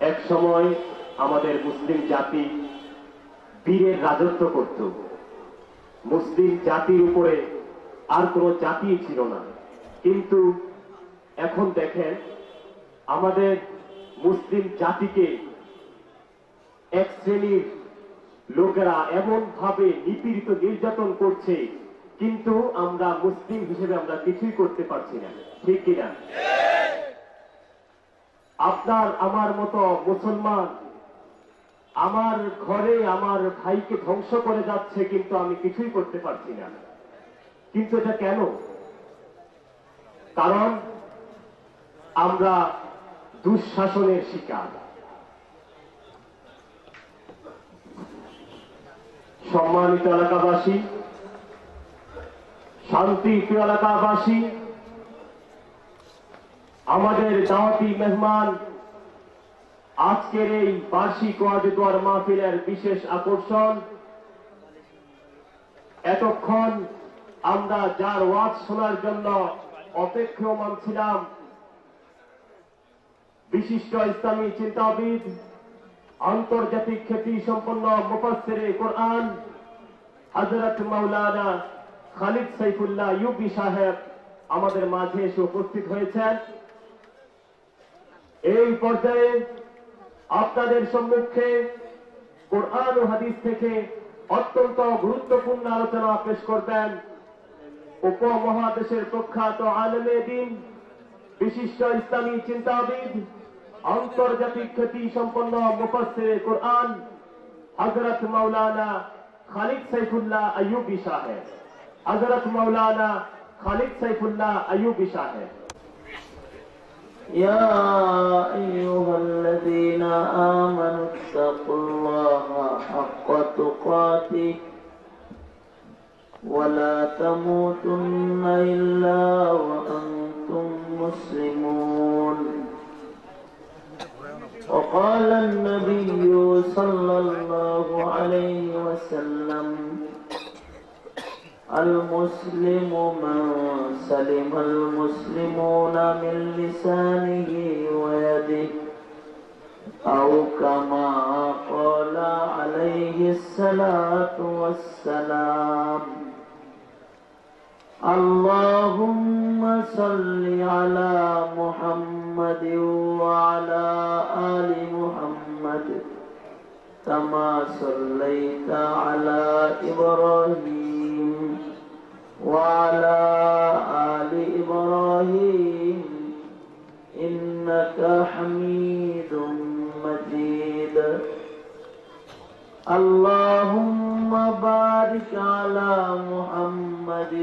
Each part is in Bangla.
এক সময় আমাদের মুসলিম জাতি বীরের রাজত্ব করত। মুসলিম জাতির উপরে আর কোনো জাতি ছিল না। কিন্তু এখন দেখেন আমাদের মুসলিম জাতিকে এক শ্রেণীর লোকেরা এমন ভাবে নিপীড়িত নির্যাতন করছে, কিন্তু আমরা মুসলিম হিসেবে আমরা কিছুই করতে পারছি না। ঠিক কিনা? আপনার আমার মতো মুসলমান আমার ঘরে আমার ভাইকে ধ্বংস করে যাচ্ছে, কিন্তু আমি কিছুই করতে পারছি না। কিন্তু এটা কেন? কারণ আমরা দুঃশাসনের শিকার। সম্মানিত এলাকাবাসী, শান্তিপ্রিয় এলাকাবাসী, আমাদের দাওয়াতি মেহমান আজকের এই বার্ষিক ওয়াজ দোয়ার মাহফিলের বিশেষ আকর্ষণ। এতক্ষণ আমরা যার ওয়াজ শোনার জন্য অপেক্ষমান ছিলাম, বিশিষ্ট ইসলামী চিন্তাবিদ, আন্তর্জাতিক খ্যাতি সম্পন্ন মুফাসসিরে কোরআন হযরত মাওলানা খালিদ সাইফুল্লাহ ইউবি সাহেব আমাদের মাঝে এসে উপস্থিত হয়েছেন। এই পর্যায়ে আপনাদের সম্মুখে কোরআন ও হাদিস থেকে অত্যন্ত গুরুত্বপূর্ণ আলোচনা পেশ করবেন উপমহাদেশের প্রখ্যাত আলেমে দ্বীন, বিশিষ্ট ইসলামী চিন্তাবিদ, আন্তর্জাতিক খ্যাতি সম্পন্ন মুফাসসিরে কোরআন হযরত মাওলানা খালিদ সাইফুল্লাহ আইয়ুবী সাহেব। হযরত মাওলানা খালিদ সাইফুল্লাহ আইয়ুবী সাহেব। يا أيها الذين آمنوا اتقوا الله حق تقاته ولا تموتن إلا وأنتم مسلمون. وقال النبي صلى الله عليه وسلم: المسلم من سلم المسلمون من لسانه ويده، أو كما قال عليه الصلاة والسلام. اللهم صل على محمد وعلى آل محمد كما صليت على إبراهيم وعلى آل إبراهيم إنك حميد مجيد. اللهم بارك على محمد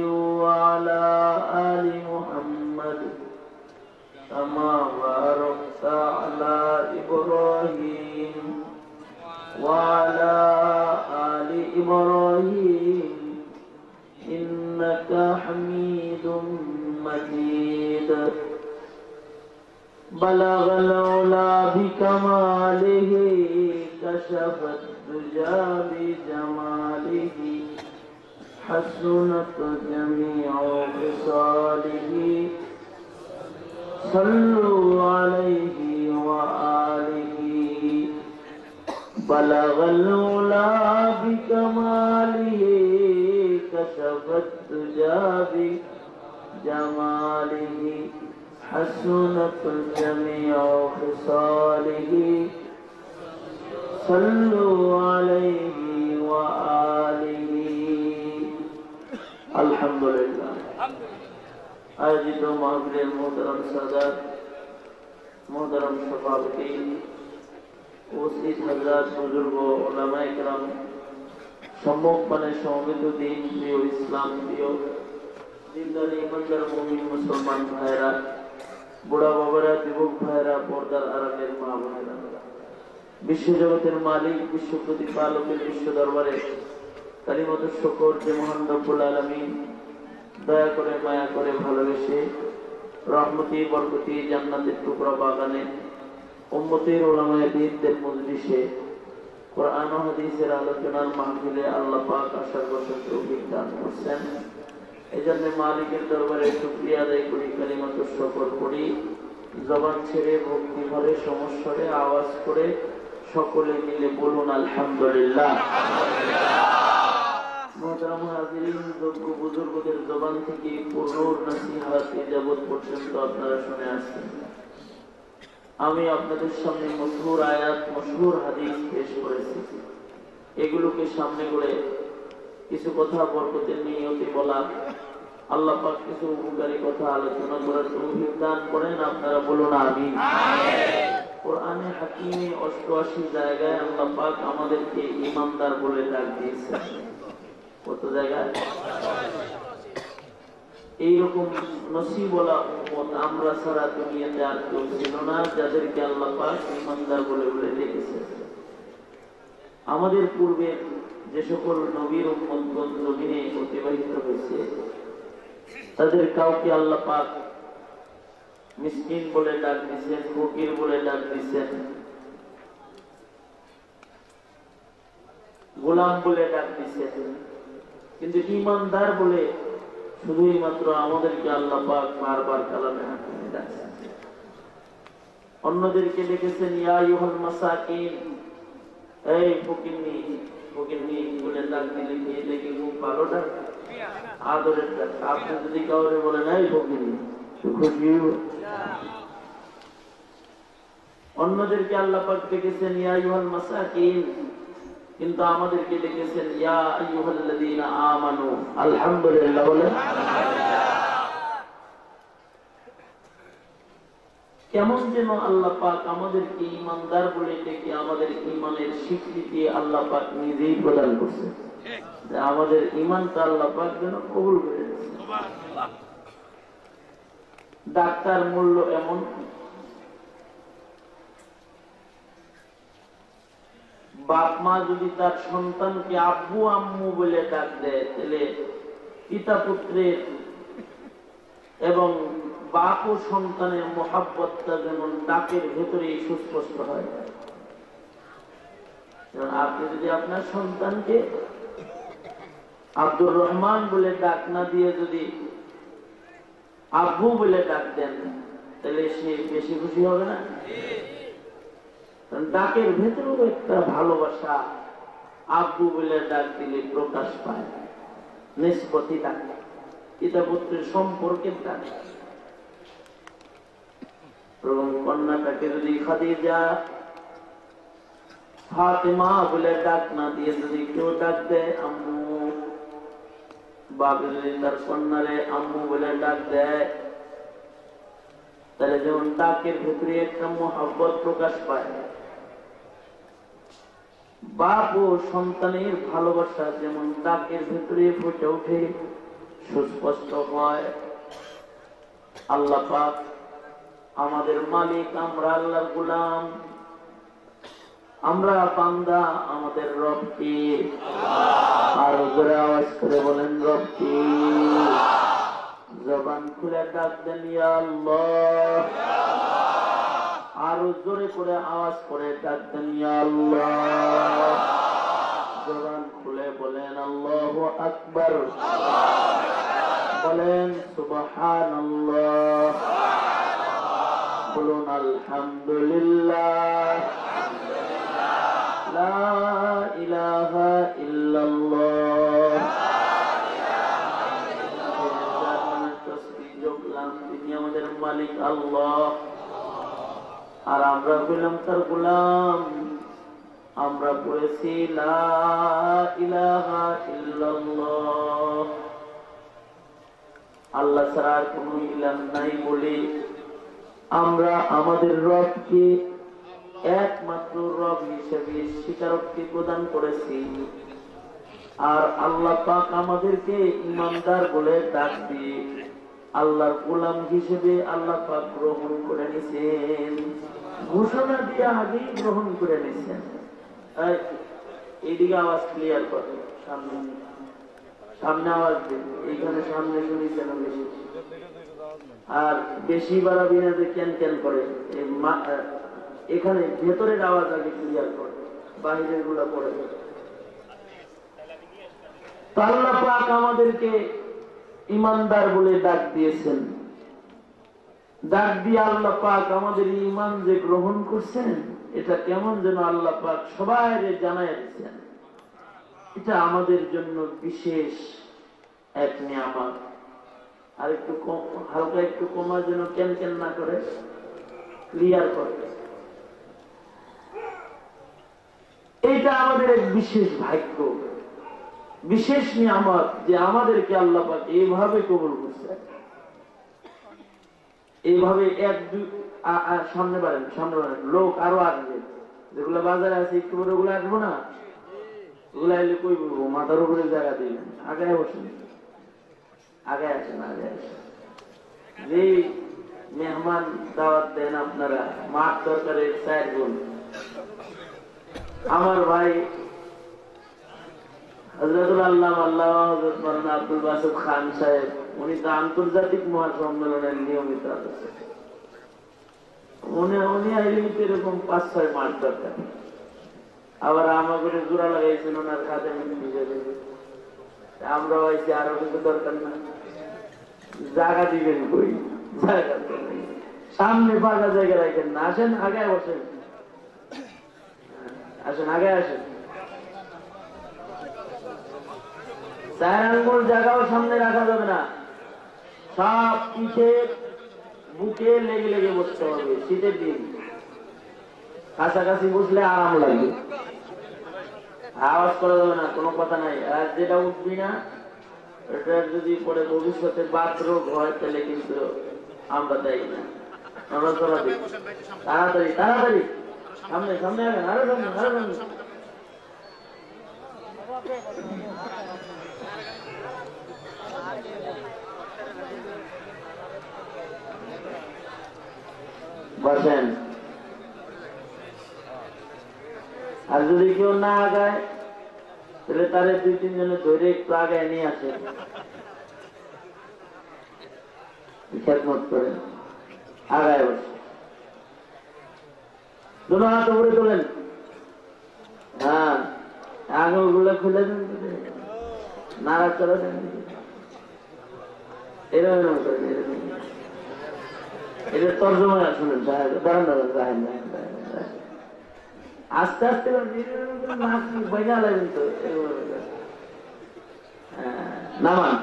وعلى آل محمد كما باركت على إبراهيم وعلى آل إبراهيم إنك حميد مجيد. بلغ العلا بكماله كشف الدجى بجماله حسنت جميع خصاله. صلوا عليه وآله. بلغ العلا بكماله كشف الدجى بجماله حسنت جميع خصاله. صلوا عليه وآله. الحمد لله. আয়োজিত মাহফিলের মোহতারাম সাদাত, মোহতারাম সভাপতি, উপস্থিত হযরত, বুজুর্গ, উলামায়ে কেরাম, সম্মুখপানে সমবেত দিন প্রিয়, ইসলাম প্রিয়, দিনদার ইমানদার মুমিন মুসলমান ভাইরা, বুড়া বাবারা, যুবক ভাইরা, পর্দার আড়ালের মা বোনেরা, বিশ্বজগতের মালিক, বিশ্ব প্রতিপালকের বিশ্ব দরবারে কালিমাত শুকর যে মহান রব্বুল আলামিন দয়া করে, মায়া করে, ভালোবেসে রহমতি বরকতি জান্নাতের টুকরা বাগানে উম্মতের উলামায়ে দ্বীনদের মজলিসে কোরআন ও হাদিসের আলোচনার মাহফিলে আল্লাহ পাক আসার বছর তৌফিক দান করছেন। এই জন্য মালিকের দরবারে শুকরিয়া আদায় করি, কালিমাত শুকর করি। জবান ছেড়ে ভক্তি ভরে সমস্বরে আওয়াজ করে সকলে মিলে বলুন আলহামদুলিল্লাহ। মুহতারাম হাজিরিন, যোগ্য বুজুর্গদের জবান থেকে পূর্ণ নসিহত যাবত পর্যন্ত আপনারা শুনে আসছেন। আমি আপনাদের সামনে মশহুর আয়াত, মশহুর হাদিস পেশ করেছি। এগুলোকে সামনে করে কিছু কথা বরকতের নিয়তে বলা, আল্লাহ পাক কিছু উপকারী কথা আলোচনা করার তৌফিক দান করেন। আপনারা বলুন আমিন। কোরআনে হাকিমে 88 জায়গায় আল্লাহ পাক আমাদেরকে ঈমানদার বলে ডাক দিয়েছেন। কত জায়গায়? এইরকম নসিবওয়ালা উম্মত আমরা সারা দুনিয়াতে আর কেউ ছিল না, যাদেরকে আল্লাহ পাক ঈমানদার বলে বলে ডেকেছেন। আমাদের পূর্বে যে সকল নবীর উম্মতগণ জমিনে অতিবাহিত হয়েছে, তাদের কাউকে আল্লাহ পাক মিসকিন বলে ডাক দিয়েছেন, ফকির বলে ডাক দিয়েছেন, গোলাম বলে ডাক দিয়েছেন। কিন্তু ঈমানদার বলে শুধুই মাত্র আমাদেরকে আল্লাহ পাক বারবার কালামে হাকিমে ডাকছেন। অন্যদেরকে ডেকেছেন ইয়া আইয়ুহাল মাসাকিন, এই ফকিরনি, ফকিরনি বলে ডাক দিলে কি এটা কি খুব ভালো ডাক, আদরের ডাক? আপনি যদি কাউরে বলেন এই ফকিরনি, খুশি। অন্যদেরকে আল্লাহ পাক ডেকেছেন ইয়া আইয়ুহাল মাসাকিন, কিন্তু আমাদেরকে ডেকেছেন ইয়া আইয়ুহাল্লাযীনা আমানু। আলহামদুলিল্লাহ বলেন। কেমন যেন আল্লাহ পাক আমাদেরকে ঈমানদার বলে ডেকে আমাদের ঈমানের স্বীকৃতি আল্লাহ পাক নিজেই প্রদান করছেন, যে আমাদের ঈমানটা আল্লাহ পাক যেন কবুল করে নিয়েছেন। ডাক্তার মূল্য এমন, বাপ মা যদি তার সন্তানকে আব্বু আম্মু বলে ডাক দেয়, তাহলে পিতা পুত্রের এবং বাপ ও সন্তানের মহাব্বতটা যেমন ডাকের ভেতরেই সুস্পষ্ট হয়। আপনি যদি আপনার সন্তানকে আব্দুর রহমান বলে ডাক না দিয়ে যদি আব্বু বলে ডাক দেন, তাহলে সে বেশি খুশি হবে না? ডাকের ভেতরেও একটা ভালোবাসা আব্বু বলে ডাক দিলে প্রকাশ পায়। নিষ্পত্তি ডাক, পিতা পুত্রের সম্পর্কের ডাক। এবং কন্যাটাকে যদি খাদিজা, ফাতেমা বলে ডাক না দিয়ে যদি কেউ ডাক দেয় আম্মু, বাবা যদি তার কন্যারে আম্মু বলে ডাক দেয়, তাহলে যেমন ডাকের ভেতরে একটা মহব্বত প্রকাশ পায়। বাপ ও সন্তানের ভালোবাসা যেমন ডাকের ভেতরে ফুটে ওঠে, সুস্পষ্ট হয়। আল্লাহ পাক আমাদের মালিক, আমরা আল্লাহর গোলাম, আমরা বান্দা, আমাদের রব কি? আর জোরে আওয়াজ করে বলেন রব কি? জবান খুলে ডাক দেন ইয়া আল্লাহ। আরো জোরে করে আওয়াজ করে ডাক দেন ইয়া আল্লাহ। জবান খুলে বলেন আল্লাহু আকবার, বলেন সুবহানাল্লাহ, বলুন আলহামদুলিল্লাহ, লা ইলাহা ইল্লাল্লাহ। তিনি আমাদের মালিক আল্লাহ, আর আমরা হইলাম তার গোলাম। আমরা পড়েছি লা ইলাহা ইল্লাল্লাহ, আল্লাহ ছাড়া আর কোন ইলাহ নাই বলে আমরা আমাদের রবকে একমাত্র রব হিসেবে স্বীকারোক্তি প্রদান করেছি। আর আল্লাহ পাক আমাদেরকে ঈমানদার বলে ডাক দিয়ে আল্লাহর গোলাম হিসেবে আল্লাহ পাক গ্রহণ করে নিয়েছেন, ঘোষণা দিয়ে আগেই গ্রহণ করে নিয়েছেন। এইদিকে আওয়াজ ক্লিয়ার করে, সামনে সামনে আওয়াজ দিন, এইখানে সামনে শুনেছেন বেশি, আর বেশি বাড়াবি না যে ক্যান ক্যান করে। এখানে ভেতরের আওয়াজ আগে ক্লিয়ার করে, বাহিরের গুলা পড়ে। আল্লাহ পাক আমাদেরকে ঈমানদার বলে ডাক দিয়েছেন। ডাক দিয়ে আল্লাহ পাক আমাদের ঈমান যে গ্রহণ করছেন, এটা কেমন যেন আল্লাহ পাক সবাই জানাই দিচ্ছেন। এটা আমাদের জন্য বিশেষ এক নিয়ামত। আর একটু হালকা একটু কমা যেন কেন কেন না করে, ক্লিয়ার করে। এটা আমাদের এক বিশেষ ভাগ্য, বিশেষ নিয়ামত যে আমাদেরকে আল্লাহ পাক এইভাবে কবুল করছে। এইভাবে সামনে বাড়েন, সামনে বাড়েন, লোক আরো আসবে। যেগুলো বাজারে আছে একটু করে ওগুলো আসবো না, ওগুলো এলে কই বলবো, মাথার উপরে জায়গা দিবেন, আগে বসেন, আগে আসেন, আগে আসেন। যে মেহমান দাওয়াত দেন আপনারা, মাছ তরকারির 4 গুণ। আমার ভাই হযরতুল আল্লামা আল্লামা হযরত মাওলানা আব্দুল বাসিত খান সাহেব, উনি তো আন্তর্জাতিক মহাসম্মেলনের নিয়মিত আলোচক। উনি আইলে এরকম 5-6 মাস দরকার। আবার আমাকে জোড়া লাগাইছেন ওনার কাজে হিসেবে, আমরা হয়েছি আরো কিছু দরকার না। জায়গা দিবেন কই, জায়গা সামনে ফাঁকা জায়গা রাখেন না। আসেন, আগে বসেন, আসেন, আগে আসেন। 4 আঙ্গুল জায়গাও সামনে রাখা যাবে না, সব পিঠে বুকে লেগে লেগে বসতে হবে। শীতের দিন কাছাকাছি বসলে আরাম লাগবে, আওয়াজ করা যাবে না, কোনো কথা নাই। আর যেটা উঠবি না, এটা যদি পরে ভবিষ্যতে বাথরোগ হয় তাহলে কিন্তু আমরা দেই না, আমরা চলা দিই। তাড়াতাড়ি তাড়াতাড়ি সামনে সামনে আগে, আরো সামনে, আরো সামনে। বসেন। আর যদি কেউ না আগায় তাহলে তারে 2-3 জনে ধরে একটু আগায় নিয়ে আসে, খেদমত করে আগায় বসে। দুটো হাত উপরে তোলেন, হ্যাঁ, আঙুল গুলো খুলে দেন, নাড়া চড়া দেন, এরকম করেন, এরকম। এটা তর্জমা শুনেন, দাঁড়ান দাঁড়ান, রাহেন রাহেন রাহেন, আস্তে আস্তে নামান।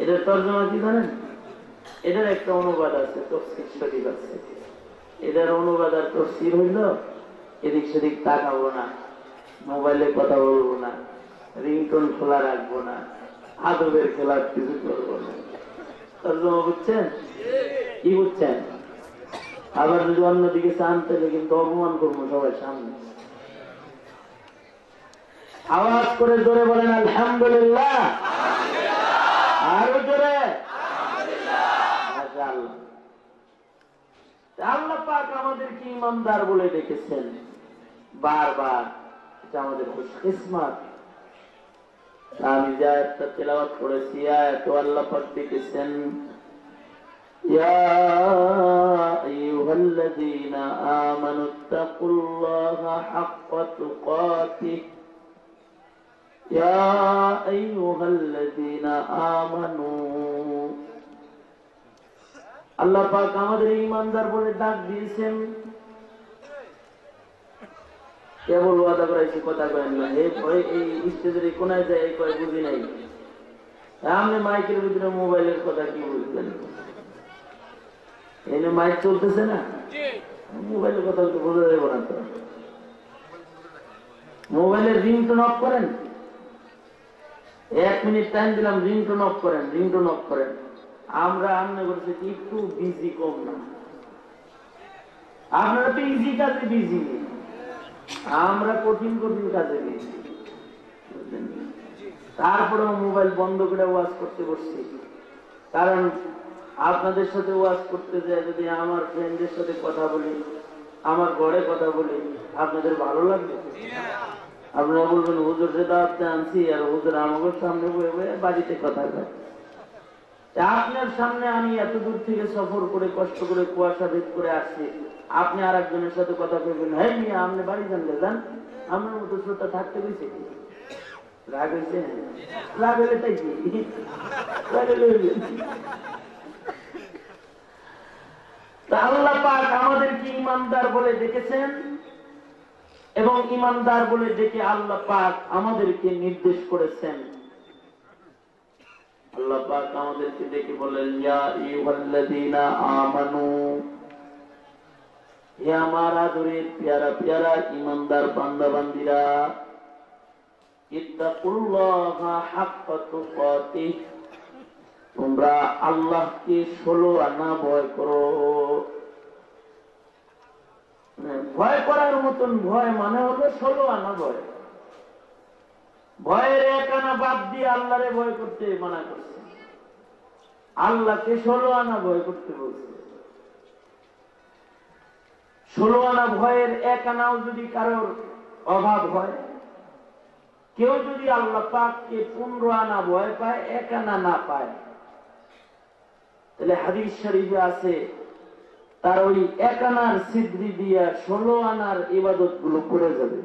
এটার তর্জমা কি জানেন? এটার একটা অনুবাদ আছে, তফসির শরীফ আছে। এটার অনুবাদ আর তফসির হইল, এদিক সেদিক তাকাবো না, মোবাইলে কথা বলবো না, রিংটোন খোলা রাখবো না, আদবের খেলার কিছু করবো না। তর্জমা বুঝছেন? কি বুঝছেন? আবার যদি অন্যদিকে চান তাহলে কিন্তু অপমান করবো সবাই সামনে। আওয়াজ করে জোরে বলেন আলহামদুলিল্লাহ, আরো জোরে। আল্লাহ পাক আমাদেরকে ইমানদার বলে ডেকেছেন বারবার, এটা আমাদের খুশকিসমত। আমি যে আয়াতটা তেলাওয়াত করেছি, আয়াত আল্লাহ পাক ডেকেছেন, يا أيها الذين آمنوا اتقوا الله حق تقاته يا أيها الذين آمنوا। আল্লাহ পাক আমাদের ঈমানদার বলে ডাক দিয়েছেন। কেবল ওয়াদা করাইছি, কথা করেন না। এই স্টেজের কোনায় যায় কয় বুঝি নাই, আপনি মাইকের ভিতরে মোবাইলের কথা কি বুঝবেন? এনে মাইক চলতেছে না, মোবাইলের কথা বোঝা যাবে না তো। মোবাইলের রিংটোন অফ করেন, 1 মিনিট টাইম দিলাম, রিংটোন অফ করেন, রিংটোন অফ করেন। আমরা আমনে করছি একটু বিজি কম না, আপনারা তো ইজি কাজে বিজি, আমরা কঠিন কঠিন কাজে বিজি। তারপরেও মোবাইল বন্ধ করে ওয়াজ করতে বসছি, কারণ আপনাদের সাথে ওয়াজ করতে যায় যদি আমার ফ্রেন্ডদের সাথে কথা বলি, আমার ঘরে কথা বলি, আপনাদের ভালো লাগবে? আপনারা বলবেন হুজুর যে দাওয়াতে আনছি আর হুজুর আমাদের সামনে বয়ে বয়ে বাড়িতে কথা বলে। আপনার সামনে আমি এত দূর থেকে সফর করে কষ্ট করে কুয়াশা ভেদ করে আসছি, আপনি আর একজনের সাথে কথা বলবেন, হ্যাঁ মিয়া আপনি বাড়ি জানলে যান, আমার মতো শ্রোতা থাকতে হয়েছে কি? রাগ হয়েছে? রাগ হলে তাই কি? রাগ হলে। তা আল্লাহ পাক আমাদেরকে ইমানদার বলে ডেকেছেন এবং ইমানদার বলে ডেকে আল্লাহ পাক আমাদেরকে নির্দেশ করেছেন। আল্লাহ পাক আমাদেরকে ডেকে বলেন, ইয়া আইয়ুহাল্লাযীনা আমানু, হে আমার আদরের প্যারা প্যারা ইমানদার বান্দা বান্দীরা, ইত্তাকুল্লাহা হাক্কা তুকাতিহ, তোমরা আল্লাহকে 16 আনা ভয় করো। ভয় করার মতন ভয় মানে হলো 16 আনা ভয়। ভয়ের 1 আনা বাদ দিয়ে আল্লাহরে ভয় করতে মানা করছে, আল্লাহকে 16 আনা ভয় করতে বলছে। 16 আনা ভয়ের 1 আনাও যদি কারোর অভাব হয়, কেউ যদি আল্লাহ পাককে 15 আনা ভয় পায়, 1 আনা না পায়, তাহলে হাদিস শরীফে আছে তার ওই 1 আনার সিদ্রি দিয়া 16 আনার ইবাদত গুলো করে যাবে।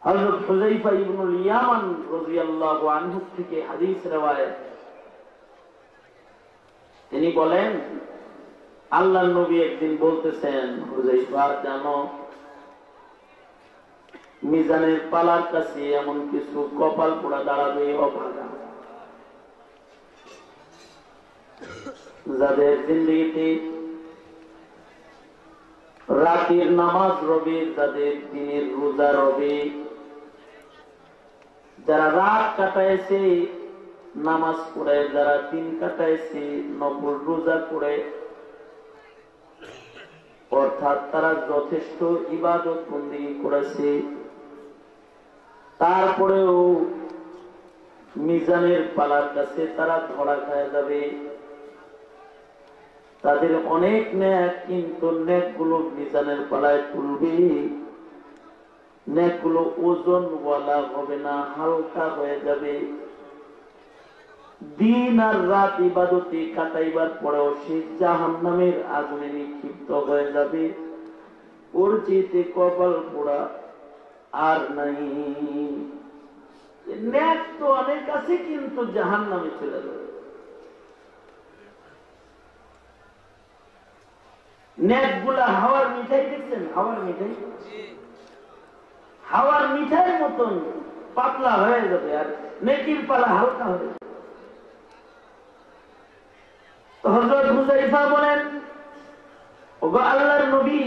হযরত হুযায়ফা ইবনুল ইয়ামান রাদিয়াল্লাহু আনহু থেকে হাদিস রওয়ায়াত, তিনি বলেন আল্লাহর নবী একদিন বলতেছেন, হুযায়ফা জানো, মিজানের পালার কাছে এমন কিছু কপাল পোড়া দাঁড়াবে অভাগা, যাদের জিন্দেগিতে রাতের নামাজ রবে, যাদের দিনের রোজা রবে, যারা রাত কাটাইছে নামাজ পড়ে, যারা দিন কাটাইছে নফল রোজা করে, অর্থাৎ তারা যথেষ্ট ইবাদত বন্দেগী করেছে, তারপরেও মিজানের পালার কাছে তারা ধরা খায় যাবে। তাদের অনেক নেক, কিন্তু নেকগুলো মিজানের পালায় তুলবে, নেকগুলো ওজনওয়ালা হবে না, হালকা হয়ে যাবে। দিন আর রাত ইবাদতে কাটাইবার পরেও সে জাহান্নামের আগুনে নিক্ষিপ্ত হয়ে যাবে। ওর চেয়ে কপাল পোড়া আর নাই। নেক তো অনেক আছে, কিন্তু জাহান্নামে চলে যাবে। নেক গুলা হাওয়ার মিঠাই, দেখছেন হাওয়ার মিঠাই, হাওয়ার মিঠাইয়ের মতন পাতলা হয়ে যাবে, আর নেকির পালা হালকা হয়ে যাবে। হযরত হুযায়ফা বলেন, ওগো আল্লাহর নবী,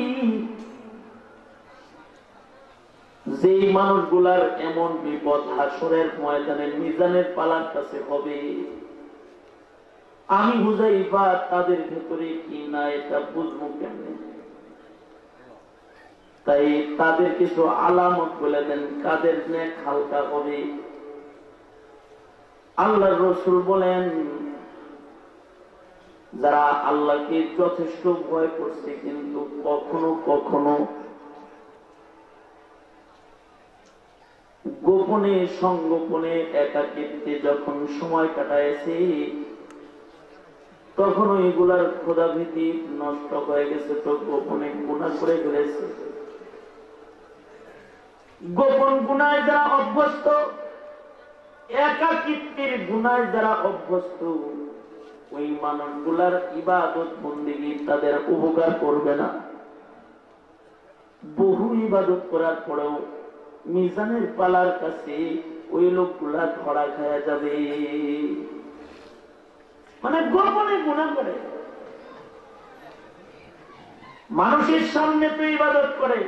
যে মানুষগুলার এমন বিপদ হাসরের ময়দানে মিজানের পালার কাছে হবে, আমি হুযায়ফা তাদের ভেতরে কি না এটা বুঝবো কেমনে? তাই তাদের কিছু আলামত বলে দেন, কাদের নেক হালকা হবে। আল্লাহর রাসূল বলেন, যারা আল্লাহকে যথেষ্ট ভয় করছে, কিন্তু কখনো কখনো গোপনে সংগোপনে একাকিত্বে যখন সময় কাটাইছে, তখন এগুলার ক্ষুধাভীতি নষ্ট হয়ে গেছে, তো গোপনে গুনাহ করে ফেলেছে। গোপন গুনায় যারা অভ্যস্ত, একাকিত্বের গুনায় যারা অভ্যস্ত, ওই মানুষগুলার ইবাদত বন্দেগী তাদের উপকার করবে না। বহু ইবাদত করার পরেও মিজানের পালার কাছে ওই লোকগুলা ধরা খায়া যাবে। মানে গোপনে গুনাহ করে, মানুষের সামনে তো ইবাদত করে,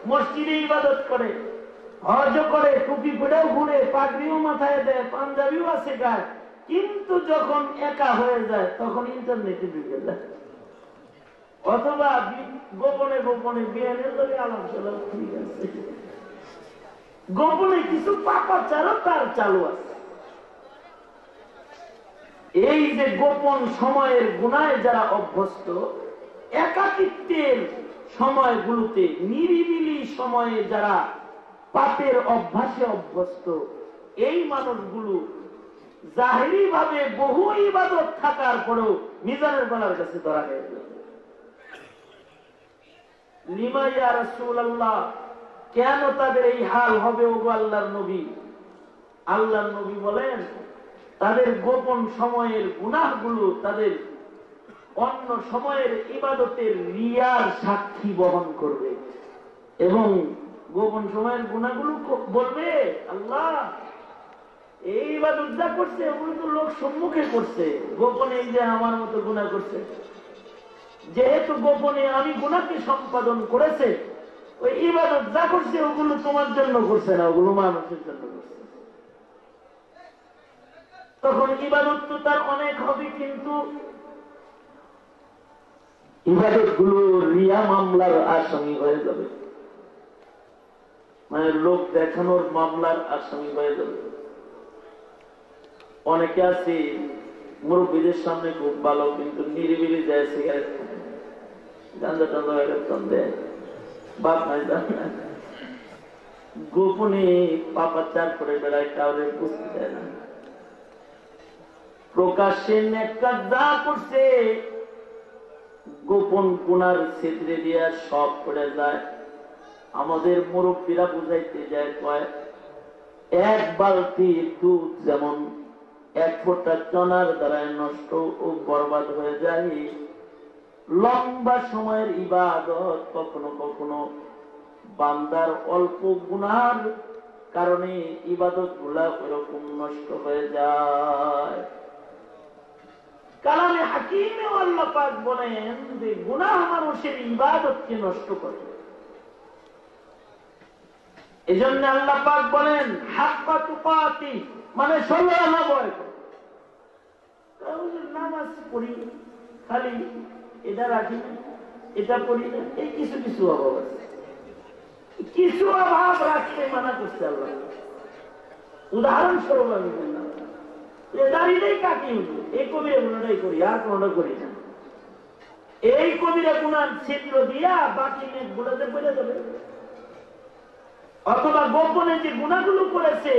মসজিদে ইবাদত করে, হজ করে, টুপি পরেও ঘুরে, পাগড়িও মাথায় দেয়, পাঞ্জাবিও আছে গায়ে, কিন্তু যখন একা হয়ে যায় তখন ইন্টারনেটে ঢুকে যায়, অথবা গোপনে গোপনে বিয়ানের লোকে আলাপ চলাও ঠিক আছে, গোপনে কিছু পাপাচারও তার চালু আছে। এই যে গোপন সময়ের গুনায় যারা অভ্যস্ত, একাকিত্বের সময়গুলোতে নিরিবিলি সময়ে যারা পাপের অভ্যাসে অভ্যস্ত, এই মানুষগুলো জাহিরি ভাবে বহু ইবাদত থাকার পরেও মিজানের পালার কাছে ধরা হয়ে যাবে। লিমা ইয়া রাসূলুল্লাহ, কেন তাদের এই হাল হবে ওগো আল্লাহর নবী? আল্লাহর নবী বলেন, তাদের গোপন সময়ের গুনাহগুলো তাদের অন্য সময়ের ইবাদতের রিয়ার সাক্ষী বহন করবে এবং গোপন সময়ের গুনাহগুলো বলবে, আল্লাহ এই ইবাদত যা করছে ওগুলো তো লোক সম্মুখে করছে, গোপনে এই যে আমার মতো গুনাহ করছে, যেহেতু গোপনে আমি গুনাহকে সম্পাদন করেছে, ওই ইবাদত যা করছে ওগুলো তোমার জন্য করছে না, ওগুলো মানুষের জন্য করছে। তখন ইবাদত তো তার অনেক হবে, কিন্তু ইবাদত গুলো রিয়া মামলার আসামি হয়ে যাবে, মানে লোক দেখানোর মামলার আসামি হয়ে যাবে। অনেকে আছে মুরব্বীদের সামনে খুব ভালো, কিন্তু নিরিবিলি যায় সিগারেট গাঁজা টান্দা দেয়, বাপ নাই গোপনে পাপাচার করে বেড়ায়, কাউরে বুঝতে দেয় না। প্রকাশ্যে নেককার যা করছে গোপন গুনার ছেত্রে দিয়া সব পড়ে যায়। আমাদের মুরব্বীরা বুঝাইতে যায়, কয় এক বালতি দুধ যেমন এক ফোঁটা চনার দ্বারায় নষ্ট ও বরবাদ হয়ে যায়, লম্বা সময়ের ইবাদত কখনো কখনো বান্দার অল্প গুনার কারণে ইবাদত গুলা ওরকম নষ্ট হয়ে যায়। কালামে হাকিমে আল্লাহ পাক বলেন যে গুনাহ মানুষের ইবাদতকে নষ্ট করে। এজন্য আল্লাহ পাক বলেন হাক্কা তুকাতি, মানে সরলতা ভয় করো। নামাজ পড়ি খালি এটা রাখি না, এটা পড়ি না, এই কিছু কিছু অভাব আছে, কিছু অভাব রাখতে মানা করছে আল্লাহ। উদাহরণস্বরূপ আমি বললাম দাঁড়িয়েই কাটি উঠবে, এই কবিরা গুণাটাই করি, আর কোনটা করি না। এই কবিরা গুণার ছিদ্র দিয়া বাকি মেঘ গুলোতে পড়ে যাবে। অথবা গোপনে যে গুণাগুলো করেছে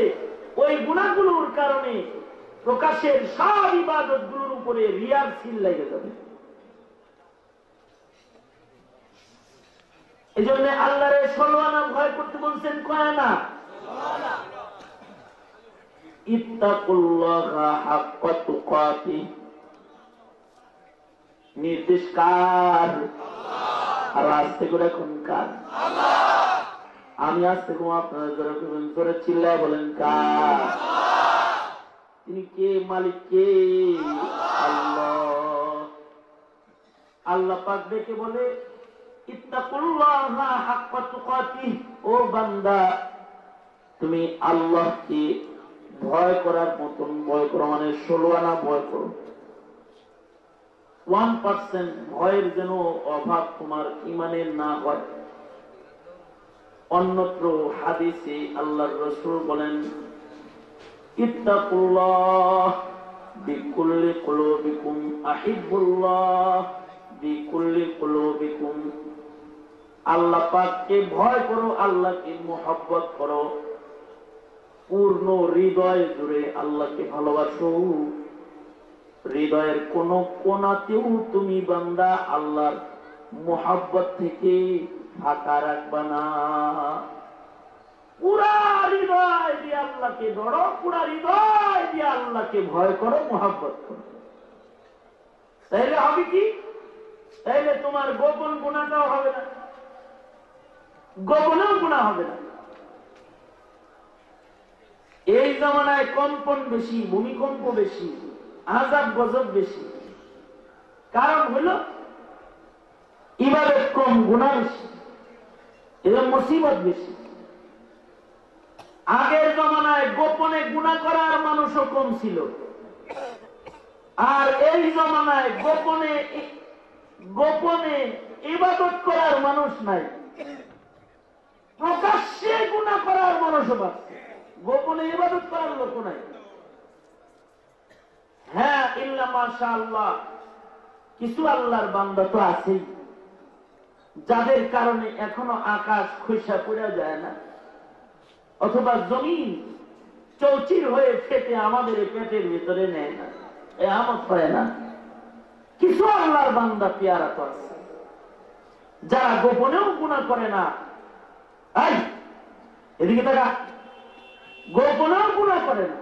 ওই গুণাগুলোর কারণে প্রকাশের সব ইবাদত গুলোর উপরে রিয়ার সিল লেগে যাবে। এই জন্য আল্লাহরে 16 আনা ভয় করতে বলছেন, কয় না ইত্তাকুল্লাহা হাক্কা তুকাতি, নির্দেশ কার? আর আস্তে করে কোন কার? আমি আস্তে কোন আপনারা জোরে চিল্লায় বলেন কার? তিনি কে? মালিক কে? আল্লাহ। আল্লাহ পাক ডেকে বলে ইত্তাকুল্লাহা হাক্কা তুকাতি, ও বান্দা তুমি আল্লাহকে ভয় করার মতন ভয় করো, মানে 16 আনা ভয় করো। 1% ভয়ের যেন অভাব তোমার ইমানের না হয়। অন্যত্র হাদিসে আল্লাহর রাসূল বলেন ইত্তাকুল্লাহ বিকুল্লি কুলুবিকুম আহিব্বুল্লাহ বিকুল্লি কুলুবিকুম, আল্লাহ পাককে ভয় করো, আল্লাহকে মুহাব্বত করো, পূর্ণ হৃদয় জুড়ে আল্লাহকে ভালোবাসো। হৃদয়ের কোন কোনাতেও তুমি বান্দা আল্লাহর মুহাব্বত থেকে ফাঁকা রাখবা না। পুরা হৃদয় দিয়ে আল্লাহকে ধরো, পুরা হৃদয় দিয়ে আল্লাহকে ভয় করো, মুহাব্বত করো। তাইলে হবে কি? তাইলে তোমার গোপন গুনাহটাও হবে না, গোপনেও গুনাহ হবে না। এই জামানায় কম্পন বেশি, ভূমিকম্প বেশি, আযাব গজব বেশি। কারণ হলো ইবাদত কম, গুনাহ বেশি, এর মুসিবত বেশি। আগের জমানায় গোপনে গুনাহ করার মানুষও কম ছিল, আর এই জমানায় গোপনে গোপনে ইবাদত করার মানুষ নাই, প্রকাশ্যে গুনাহ করার মানুষও বাড়ছে, গোপনে ইবাদত করার লোক নাই। হ্যাঁ, ইল্লা মাশাআল্লাহ কিছু আল্লাহর বান্দা তো আছেই যাদের কারণে এখনো আকাশ খসা পড়া যায় না, অথবা জমিন চৌচির হয়ে ফেটে আমাদের পেটের ভিতরে নেয় না, এমন হয় না। কিছু আল্লাহর বান্দা পেয়ারা তো আছে যারা গোপনেও গুনাহ করে না। এদিকে তারা গোপনেও গুনাহ করে না,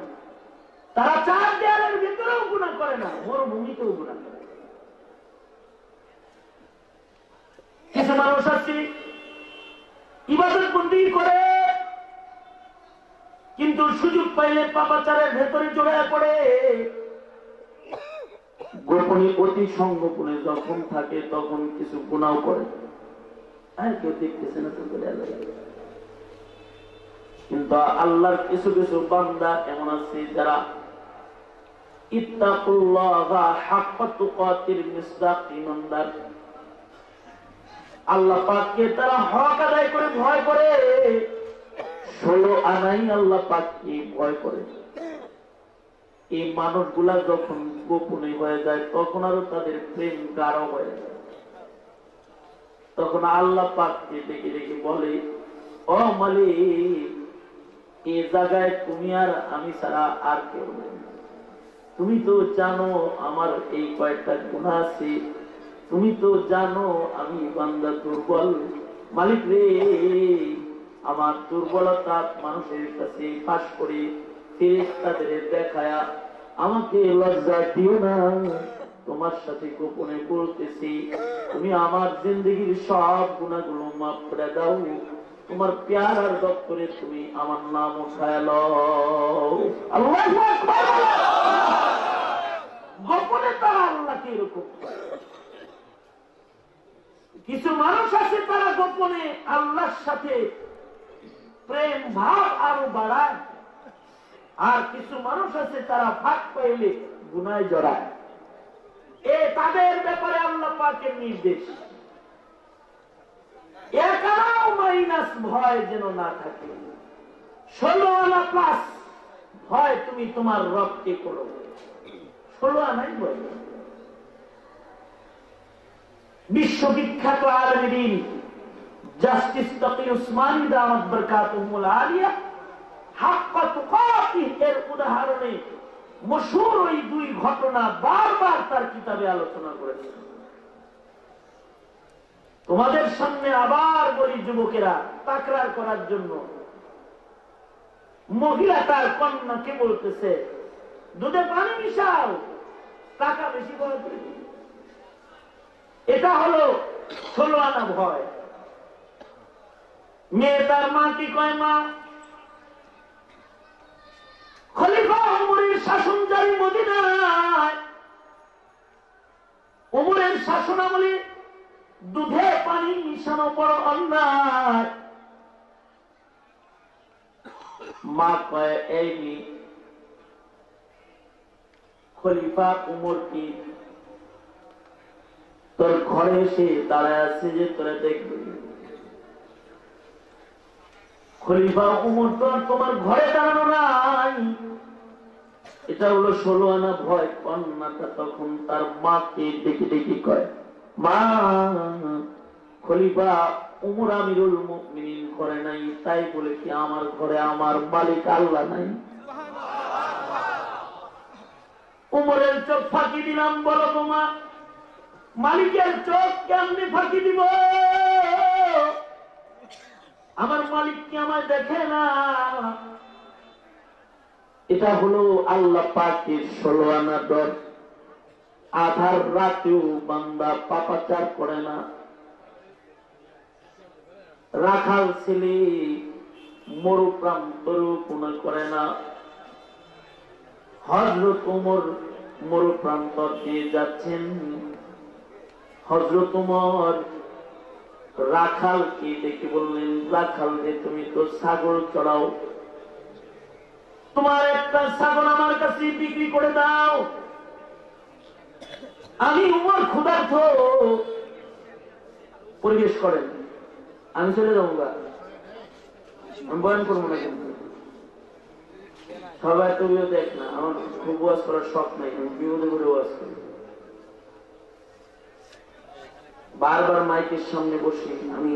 তারা চার দেয়ালের ভিতরেও গুনাহ করে না, মরুভূমিতেও গুনাহ করে। কিছু মানুষ আছে ইবাদত বন্দি করে, কিন্তু সুযোগ পাইলে পাপাচারের ভেতরে জড়ায় পড়ে। গোপনে অতি সংগোপনে যখন থাকে তখন কিছু গুনাহ করে, আর কেউ দেখতেছে না তো বলে। কিন্তু আল্লাহর কিছু কিছু বান্দা এমন আছে যারা ইত্তাকুল্লাহা হাক্কা তুকাতির মিসদাক ঈমানদার, আল্লাহ পাককে তারা হক আদায় করে ভয় করে, 16 আনাই আল্লাহ পাককে ভয় করে। এই মানুষগুলা যখন গোপনে হয়ে যায় তখন আরো তাদের প্রেম গাঢ় হয়ে যায়। তখন আল্লাহ পাককে ডেকে ডেকে বলে, ও মালিক, এই জায়গায় তুমি আর আমি ছাড়া আর কেউ নেই। তুমি তো জানো আমার এই কয়েকটা গুনাহ আছে, তুমি তো জানো আমি বান্দা দুর্বল। মালিক রে, আমার দুর্বলতা মানুষের কাছে ফাঁস করে ফেরেশতাদের দেখায়া আমাকে লজ্জা দিও না। তোমার সাথে গোপনে বলতেছি, তুমি আমার জিন্দগির সব গুনাহগুলো মাফ করে দাও। তোমার প্যারার দপ্তরে তুমি আমার নাম উঠায় লও। আল্লাহু আকবার। গোপনে তারা আল্লাহকে এরকম করে। কিছু মানুষ আছে তারা গোপনে আল্লাহর সাথে প্রেম ভাব আরো বাড়ায়, আর কিছু মানুষ আছে তারা ফাঁক পাইলে গুনায় জড়ায়। তাদের ব্যাপারে আল্লাহ পাকের নির্দেশ, একাও মাইনাস ভয় যেন না থাকে। 16 আনা প্লাস ভয় তুমি তোমার রবকে করো, 16 আনাই ভয়। বিশ্ববিখ্যাত আলেম জাস্টিস তকি উসমানী দামাত বরকাতুহুল আলিয়া হাক্কা তুকাতিহ এর উদাহরণে মশহুর ওই দুই ঘটনা বারবার তার কিতাবে আলোচনা করেছেন। তোমাদের সামনে আবার বলি যুবকেরা, তাকরার করার জন্য, মহিলা তার কন্যাকে বলতেছে দুধে পানি মিশাও, টাকা বেশি বড় করে। এটা হলো 16 আনা ভয়। মেয়ে তার মা কি কয়, মা খলিফা ওমরের শাসন জারি মদিনায়, ওমরের শাসনামলে দুধে পানি মিশানো বড় অন্যায়। মা কয়, এই খলিফা ওমর কি তোর ঘরে এসে দাঁড়ায় আছে যে তোরা দেখবি? খলিফা ওমর তো তোমার ঘরে দাঁড়ানো নাই। এটা হলো 16 আনা ভয়। কন্যাটা তখন তার মাকে ডেকে ডেকে কয়, মা খলিফা ওমর আমিরুল মুমিনিন ঘরে নাই, তাই বলে কি আমার ঘরে আমার মালিক আল্লাহ নাই? ওমরের চোখ ফাঁকি দিলাম, বলো তোমা মালিকের চোখ কেমনি ফাঁকি দিব? আমার মালিক কি আমায় দেখে না? এটা হলো আল্লাহ পাকের 16 আনা ডর। আধার রাতেও বান্দা পাপাচার করে না। রাখাল ছেলে মরু প্রান্তরেও গুনাহ করে না। হযরত ওমর মরু প্রান্তর দিয়ে যাচ্ছেন। হযরত ওমর রাখালকে দেখে বললেন, রাখাল রে, তুমি তো ছাগল চড়াও, তোমার একটা ছাগল আমার কাছে বিক্রি করে দাও। আমি ওমর ক্ষুধার্ত। পরিবেশ করেন, আমি চলে যাবো, আমি বয়ান করবো না। কিন্তু সবাই তো দেখ না, আমার খুব ওয়াজ করার শখ নাই, আমি বিপদে করে ওয়াজ করি। বারবার মাইকের সামনে বসি, আমি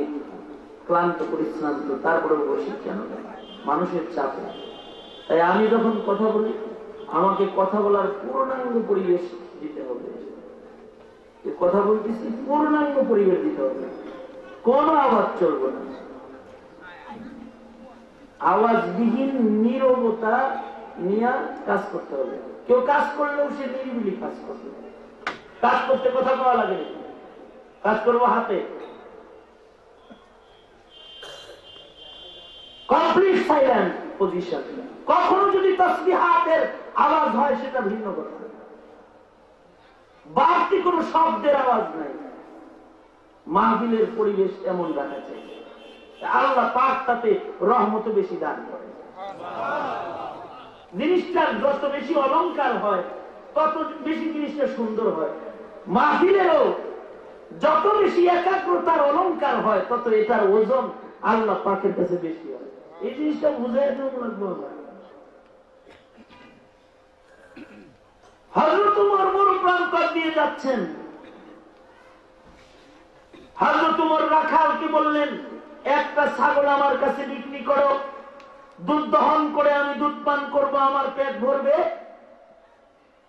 ক্লান্ত পরিশ্রান্ত, তারপরেও বসি কেন? মানুষের চাপে। তাই আমি যখন কথা বলি আমাকে কথা বলার পূর্ণাঙ্গ পরিবেশ দিতে হবে। কথা বলতেছি, পূর্ণাঙ্গ পরিবেশ দিতে হবে, কোন আওয়াজ চলবে না। আওয়াজবিহীন নীরবতা নিয়ে কাজ করতে হবে। কেউ কাজ করলেও সে নিরিবিলি কাজ করবে। কাজ করতে কথা পাওয়া লাগে, কাজ করবো হাতে, কমপ্লিট সাইলেন্ট পজিশন। কখনো যদি তাসবিহাতের আওয়াজ হয় সেটা ভিন্ন কথা, বাড়তি কোনো শব্দের আওয়াজ নাই। মাহফিলের পরিবেশ এমন রাখা চাই, আল্লাহ পাক তাতে রহমত বেশি দান করে। জিনিসটার যত বেশি অলংকার হয় তত বেশি জিনিসটা সুন্দর হয়। মাহফিলেরও যত বেশি একাগ্রতার অলংকার হয় তত এটার ওজন আল্লাহ পাকের কাছে বেশি হয়। এই জিনিসটা বুঝাই হযরত ওমর মরুপ্রাণ কর দিয়ে যাচ্ছেন। হযরত ওমর রাখালকে বললেন, একটা ছাগল আমার কাছে বিক্রি করো, দুধ দহন করে আমি দুধ পান করবো, আমার পেট ভরবে,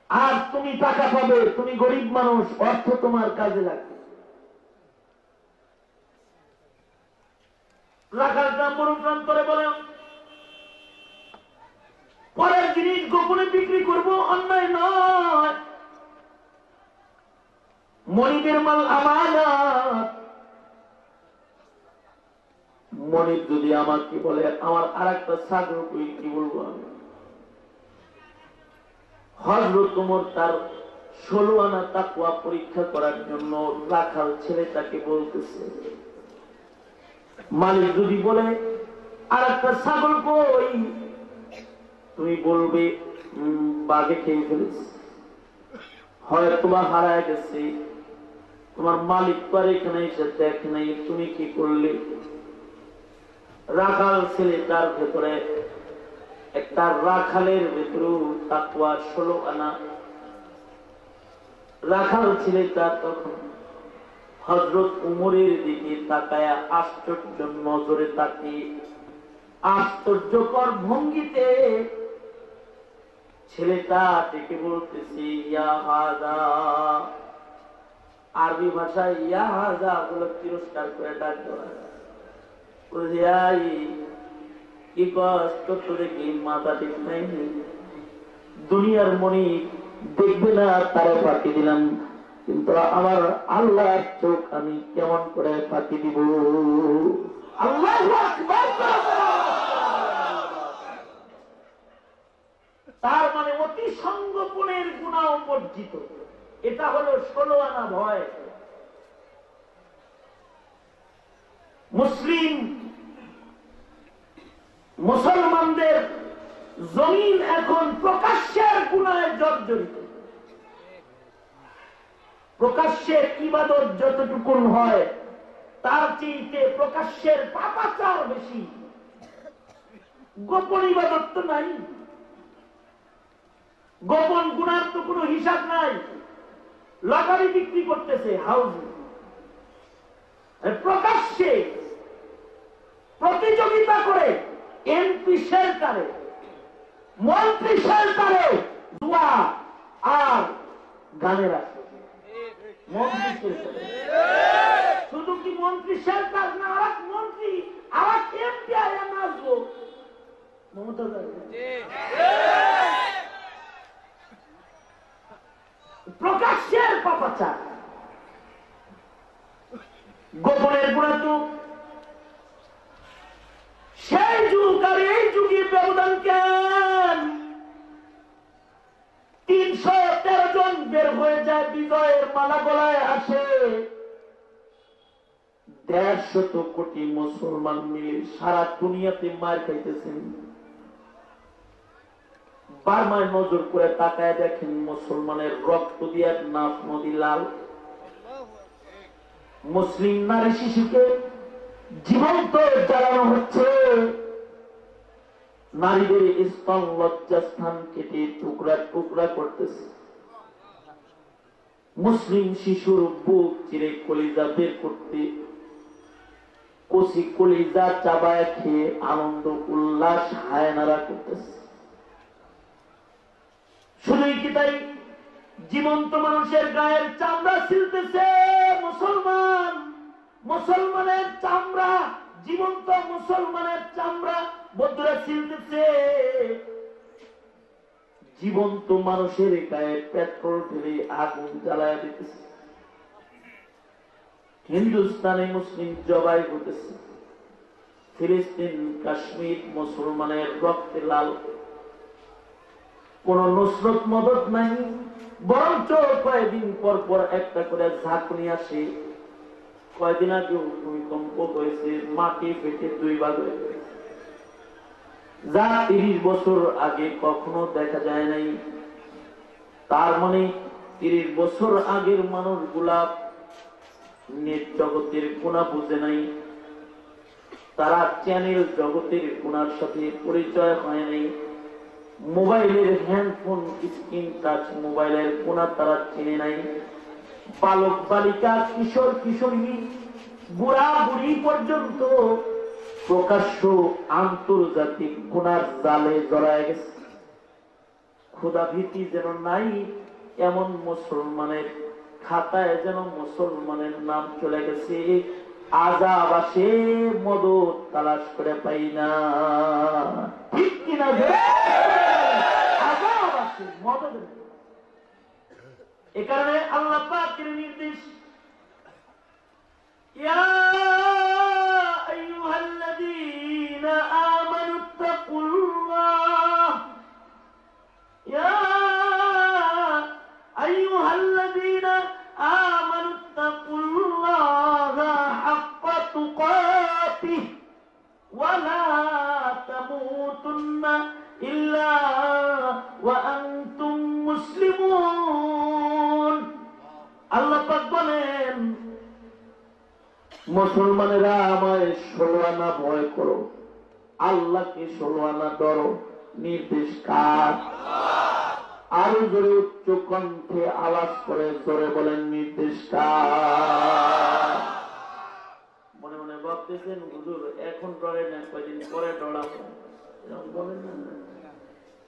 আর তুমি টাকা পাবে, তুমি গরিব মানুষ, অর্থ তোমার কাজে লাগবে। রাখালটা মরুপ্রাণ করে বলে, পরের জিনিস গোপনে বিক্রি করবো, অন্যায় নয়, মনিবের মাল আমানত। মনিব যদি আমাকে বলে আমার আর একটা ছাগল কি বলবো আমি? হযরত ওমর তার 16 আনা তাকওয়া পরীক্ষা করার জন্য রাখাল ছেলেটাকে বলতেছে, মালিক যদি বলে আর একটা ছাগল কই, তুমি বলবে বাঘে খেয়ে ফেলেছে, হয়তো বা হারায় গেছে, তোমার মালিক তো আর এখানে এসে দেখ নাই, তুমি কি করলে? রাখাল ছেলেটার ভেতরে একটা রাখালের ভেতরে তাকওয়া 16 আনা। রাখাল ছেলেটা তখন হযরত উমরের দিকে তাকায়া আশ্চর্য নজরে তাকিয়ে আশ্চর্যকর ভঙ্গিতে ছেলেটা ডেকে বলতেছে, ইয়া হাযা। আরবি ভাষায় ইয়া হাযা বলে তিরস্কার করে ডাক দেওয়া। কি কষ্ট তোরে, কি মাথা ঠিক নাই? দুনিয়ার মনি দেখবে না তারা ফাঁকি দিলাম, কিন্তু আমার আল্লাহর চোখ আমি কেমন করে ফাঁকি দিব? আল্লাহু আকবার। তার মানে অতি সঙ্গোপনের গুনাহ বর্জিত। এটা হলো 16 আনা ভয়। মুসলমানদের জমিন এখন প্রকাশ্যের গুনাহে জর্জরিত। প্রকাশ্যের ইবাদত যতটুকু হয় তার চেয়ে প্রকাশ্যের পাপাচার বেশি। গোপন ইবাদত তো নাই, গোপন গুনার তো কোনো হিসাব নাই। লটারি বিক্রি করতেছে হাউজে, প্রকাশ্যে প্রতিযোগিতা করে এমপি শেল্টারে, মন্ত্রী শেল্টারে জুয়া আর গানের আসে। মন্ত্রী শেল্টারে শুধু কি মন্ত্রী শেল্টার না, আর মন্ত্রী আর এমপি আয়া নাচবো। মমতা প্রকাশ্যের পাপাচার, গোপনের গুণা তো সেই যুগ আর এই যুগে ব্যবধান কেন? 313 জন বের হয়ে যায়, বিজয়ের মালা গলায় আসে। 150 কোটি মুসলমান মিলে সারা দুনিয়াতে মার খাইতেছেন। বারমায় নজর করে তাকায় দেখেন মুসলমানের রক্ত দিয়ে নাফ নদী লাল। মুসলিম নারী শিশুকে জীবন্ত জ্বালানো হচ্ছে, নারীদের স্তন লজ্জাস্থান কেটে টুকরা টুকরা করতেছে। মুসলিম শিশুর বুক চিরে কলিজা বের করতে কচি কলিজা চাবায় খেয়ে আনন্দ উল্লাস হায়নারা করতেছে। শুধুই কি তাই, জীবন্ত মানুষের গায়ের চামড়া ছিলতেছে মুসলমান। মুসলমানের চামড়া, জীবন্ত মুসলমানের চামড়া বন্ধুরা ছিলতেছে। জীবন্ত মানুষের গায়ে পেট্রোল ঢেলে আগুন জ্বালায় দিতেছে। হিন্দুস্তানে মুসলিম জবাই হতেছে। ফিলিস্তিন কাশ্মীর মুসলমানের রক্তে লাল। কোন নুসরত মদত নাই, বরঞ্চ কয়েকদিন পর পর একটা করে ঝাঁকুনি আসে। কয়েকদিন আগে ভূমিকম্প হয়েছে, মাটি ফেটে 2 ভাগ হয়ে গেছে, যা 30 বছর আগে কখনো দেখা যায় নাই। তার মানে 30 বছর আগের মানুষগুলা নেট জগতের কোনা বুঝে নাই, তারা চ্যানেল জগতের কোনার সাথে পরিচয় হয় নাই, মোবাইলের হ্যান্ডফোন স্ক্রিন টাচ মোবাইলের কোনা তারা চিনে নাই। বালক বালিকা কিশোর কিশোরী বুড়া বুড়ি পর্যন্ত প্রকাশ্য আন্তর্জাতিক গুনার জালে জড়ায় গেছে। খোদা ভীতি যেন নাই এমন মুসলমানের খাতায় যেন মুসলমানের নাম চলে গেছে। আযাব আসে মদত তালাশ করে পাই না, ঠিক কিনা? আযাব আসে মদত। এ কারণে আল্লাহ পাকের নির্দেশ, ইয়া আইয়ুহাল্লাযীনা আমানুত্তাকুল্লাহ, ইয়া আইয়ুহাল্লাযীনা আমানুত্তাকুল্লাহা হাক্কা তুকাতিহ ওয়া লা তামুতুন্না ইল্লা ওয়া আনতুম মুসলিমুন। আল্লাহ পাক বলেন, মুসলমানেরা আমায় 16 আনা ভয় করো, আল্লাহকে 16 আনা ডরো। নির্দেশ কার? আরো জোরে উচ্চ কণ্ঠে আওয়াজ করে জোরে বলেন, নির্দেশ কার? মনে মনে ভাবতেছেন, হুজুর এখন ডরে না, কয়দিন পরে ডরাবো, বলেন না?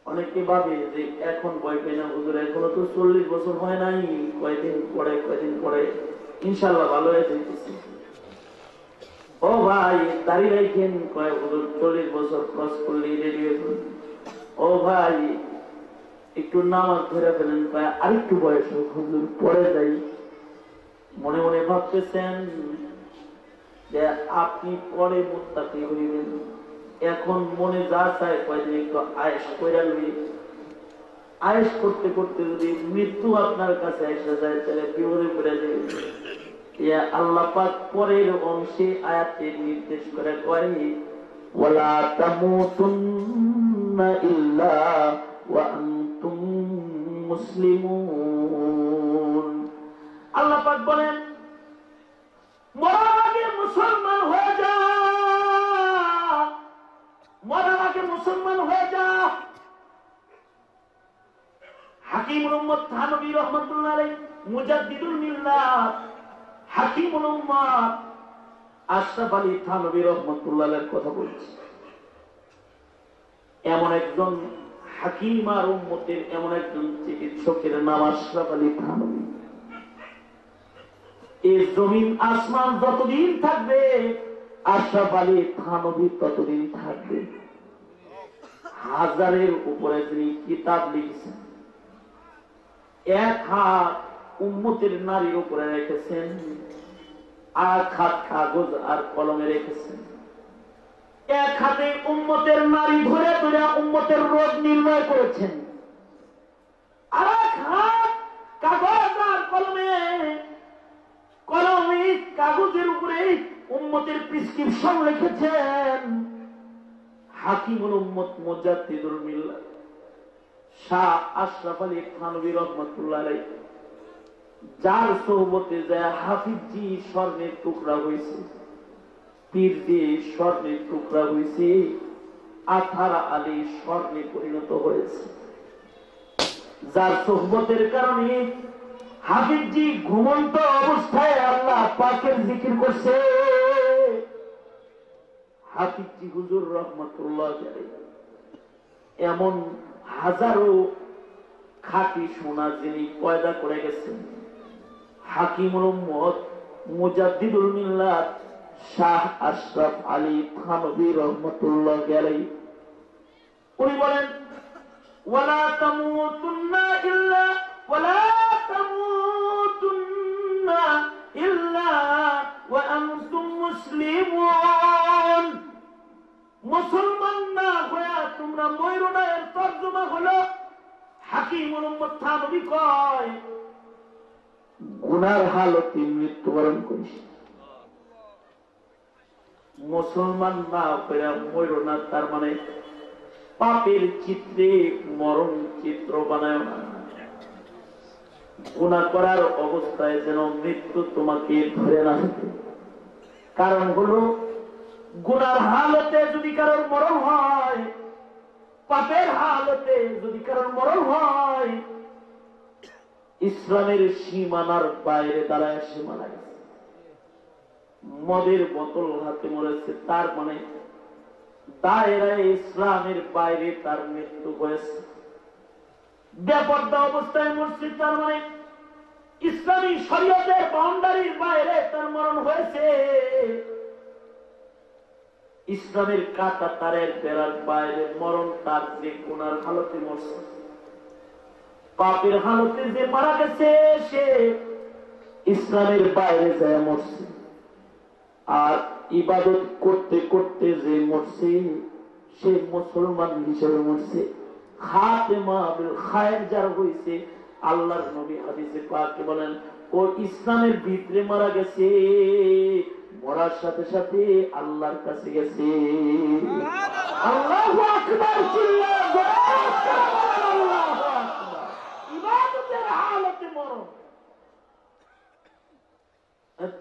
অনেকে ভাবে যে এখন ভয় পাই না হুজুর, এখনো তো 40 বছর হয় নাই, কয়দিন পরে ইনশাল্লাহ ভালো হয়ে যাইতেছে। ও ভাই দাঁড়িয়ে রাখেন, কয় হুজুর 40 বছর ক্রস করলেই রেডি হয়ে যাবেন। ও ভাই একটু নামাজ ধরে ফেলেন, কয় আরেকটু বয়স হোক হুজুর পরে যাই। মনে মনে ভাবতেছেন যে আপনি পরে মুত্তাকি হইবেন, এখন মনে যা চায় কয়দিন একটু আয়েশ কইরা লই। আয়েশ করতে করতে যদি মৃত্যু আপনার কাছে এসে যায় তাহলে বিপদে পড়ে যাবে। ইয়া আল্লাহ পাক পরের অংশে আয়াতের নির্দেশ করে কয়, ওয়ালা তামুতুন্না ইল্লা ওয়া আনতুম মুসলিমুন। আল্লাহ পাক বলেন, মরার আগে মুসলমান হয়ে যা, মরার আগে মুসলমান হয়ে যা। হাকিমুল উম্মত থানভী রহমাতুল্লাহ আলাইহি, মুজাদ্দিদুল মিল্লাত, হাকিমুল উম্মত আশরাফ আলী থানভী রহমাতুল্লাহ আলাইহির কথা বলছি। এমন একজন হাকিম আর উম্মতের এমন একজন চিকিৎসকের নাম আশরাফ আলী থানভী। এই জমিন আসমান যতদিন থাকবে আশরাফ আলী থানভী ততদিন থাকবে। 1000-এর উপরে তিনি কিতাব লিখেছেন, 1 হাত উম্মতের নারীর উপরে রেখেছেন, 8 হাত কাগজ আর কলমে রেখেছেন। 1 হাতে উম্মতের নারী ধরে ধরে উম্মতের রোগ নির্ণয় করেছেন, আর 1 হাত কাগজ আর কলমে কাগজের উপরে উম্মতের প্রেসক্রিপশন লিখেছেন। হাকিমুল উম্মত মুজাদ্দিদুল মিল্লাত শাহ আশরাফ আলী থানভী রহমাতুল্লাহ আলাইহি, যার সোহবতে যায় হাফিজি স্বর্ণের টুকরা হয়েছে, পীর দিয়ে স্বর্ণের টুকরা হয়েছে, আথার আলী স্বর্ণে পরিণত হয়েছে। যার সোহবতের কারণে হাফিজি ঘুমন্ত অবস্থায় আল্লাহ পাকের জিকির করছে। হাফিজি হুজুর রহমাতুল্লাহ আলাইহি এমন হাজারো খাঁটি সোনা যিনি পয়দা করে গেছেন, হাকিমুল উম্মত মুজাদ্দিদুল মিল্লাত শাহ আশরাফ আলী থানভী রহমাতুল্লাহ আলাইহি, উনি বলেন, ওয়ালা তামুতুন্না ইল্লা ওয়ালা তামুতুন্না ইল্লা ওয়া আনতুম মুসলিমুন। মুসলমান না হয়ে তোমরা মরো না, এর তর্জমা হলো হাকিমুল উম্মত থানবী কয় গুনার হালতে মৃত্যুবরণ করিস। মুসলমান না হয়ে মরো না, তার মানে পাপের চিত্রে মরণ চিত্র বানায় না। গুনাহ করার অবস্থায় যেন মৃত্যু তোমাকে ধরে না থাকে। কারণ হলো গুনার হালতে যদি কারোর মরণ হয়, পাপের হালতে যদি কারোর মরণ হয়, ইসলামের সীমানার বাইরে দাঁড়ায় সে মারা গেছে। মদের বোতল হাতে মরেছে, তার মানে দায়রায় ইসলামের বাইরে তার মৃত্যু হয়েছে। বেপরদা অবস্থায় মরছে, তার মানে ইসলামী শরীয়তের বাউন্ডারির বাইরে তার মরণ হয়েছে। ইসলামের কাটা তারের বেড়ার বাইরে মরণ, তার যে গুনার হালতে মরছে, পাপের হালতে যে মারা গেছে, সে ইসলামের বাইরে যায় মরছে। আর ইবাদত করতে করতে যে মরছে, সে মুসলমান হিসেবে মরছে। খাতেমা বিল খায়ের যার হয়েছে, আল্লাহর নবী হাদিসে পাকে বলেন ও ইসলামের ভিতরে মারা গেছে, মরার সাথে সাথে আল্লাহর কাছে গেছে। আল্লাহু আকবার, আল্লাহু আকবার। ইবাদতের হালতে মরণ।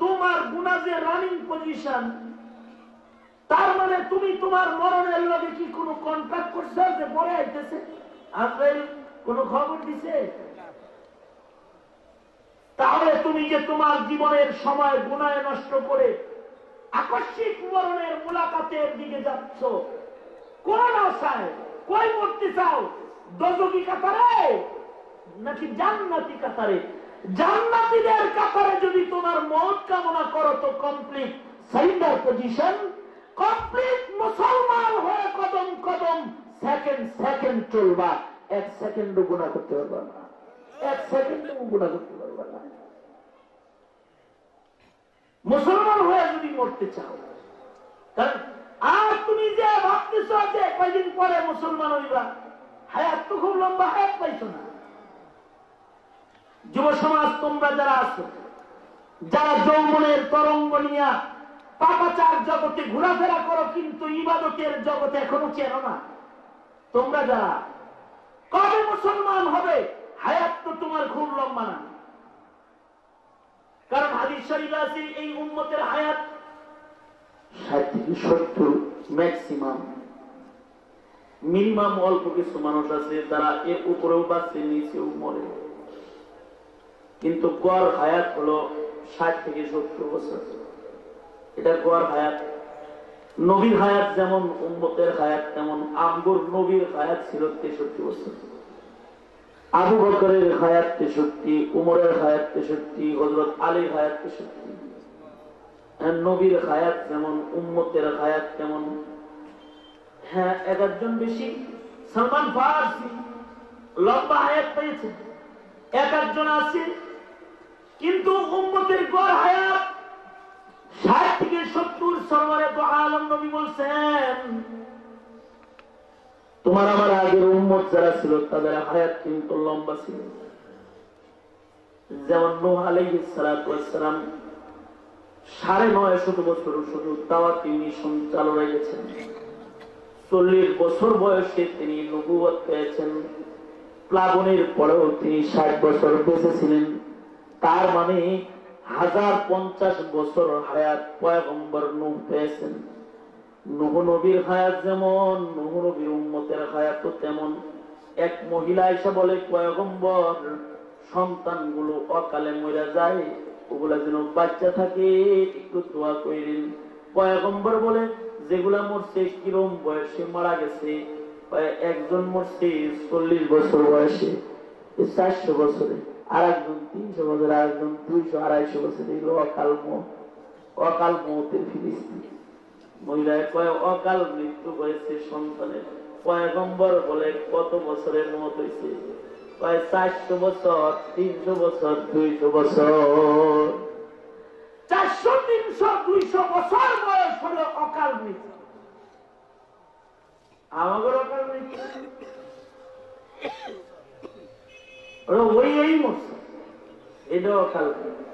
তোমার গুনাহ যে রানিং পজিশন, তার মানে তুমি তোমার মরণের লগে কি কোনো কন্ট্রাক্ট করছো যে পরে আইতেছে? আজরাইল কোনো খবর দিছে? তাহলে তুমি যে তোমার জীবনের সময় গুনাহে নষ্ট করে আকস্মিক মরণের মুলাকাতের দিকে যাচ্ছ, কোন আশায়? কই মরতে চাও? দোজখী কাতারে নাকি জান্নাতি কাতারে? জান্নাতীদের কাতারে যদি তোমার মওত কামনা করো তো কমপ্লিট সারেন্ডার পজিশন, কমপ্লিট মুসলমান হয়ে কদম কদম সেকেন্ড সেকেন্ড চলবা। এক সেকেন্ডও গুনাহ করতে পারবা না, এক সেকেন্ডও গুনাহ করতে পারবা না। মুসলমান হয়ে যদি মরতে চাও, আর তুমি যে ভাবতেছ যে কয়দিন পরে মুসলমান হইবা, হায়াত তো খুব লম্বা হায়াত পাইছো না। যুব সমাজ তোমরা যারা আছো, যারা যৌবনের তরঙ্গ নিয়া পাপাচার জগতে ঘোরাফেরা করো কিন্তু ইবাদতের জগতে এখনো চেনো না, তোমরা যারা কবে মুসলমান হবে, হায়াত তো তোমার খুব লম্বা না। কারণ হাদিস শরীফে আছে এই উম্মতের হায়াত 60 থেকে 70, ম্যাক্সিমাম। মিনিমাম অল্প কিছু মানুষ আছে যারা এর উপরেও বাঁচে, নিচেও মরে, কিন্তু গড় হায়াত হলো 60 থেকে 70 বছর। এটা গড় হায়াত। নবীর হায়াত যেমন উম্মতের হায়াত তেমন, আমগুর নবীর হায়াত ছিল 63 বছর, আবু বকরের হায়াত 63, উমরের হায়াত 63, হযরত আলীর হায়াত 63। নবীর হায়াত যেমন উম্মতের হায়াত তেমন। হ্যাঁ, এক একজন বেশি। সালমান ফারসি লম্বা হায়াত পেয়েছে, এক একজন আছে, কিন্তু উম্মতের গড় হায়াত 60 থেকে 70। সরওয়ারে দু আলম নবী বলছেন তোমার আমার আগের উম্মত যারা ছিল তাদের হায়াত কিন্তু লম্বা ছিল। যেমন নূহ আলাইহিস সালাতু ওয়াস সালাম 950 বছর শুধু দাওয়াতি মিশন চালু রেখেছেন। 40 বছর বয়সে তিনি নবুয়ত পেয়েছেন। প্লাবনের পরেও তিনি 60 বছর বেঁচে ছিলেন। তার মানে 1050 বছর হায়াত পয়গম্বর নূহ পেয়েছেন। নূহ নবীর হায়াত যেমন, নূহ নবীর উম্মতের হায়াত তেমন। এক মহিলা এসে বলে, পয়গম্বর সন্তানগুলো অকালে মরে যায়, ওগুলা যেন বাচ্চা থাকে, একটু দোয়া করেন। পয়গম্বর বলে, যেগুলা মরছে কিরম বয়সে মারা গেছে? একজন মরছে 40 বছর বয়সে, 400 বছরে, আর একজন 300 বছর, আর একজন 200-250 বছরে। এগুলো অকাল মত, অকাল মতের ফিরিস্তি। মহিলায় কয় অকাল মৃত্যু হয়েছে সন্তানের। পয়গম্বর বলে কত বছরের মত হয়েছে? 400 বছর, 300 বছর, 200 বছর। 400, 300, 200 বছর বয়স হলো অকাল মৃত্যু। আমাদের অকাল মৃত্যু ওই এই মরছে, এটা অকাল মৃত্যু।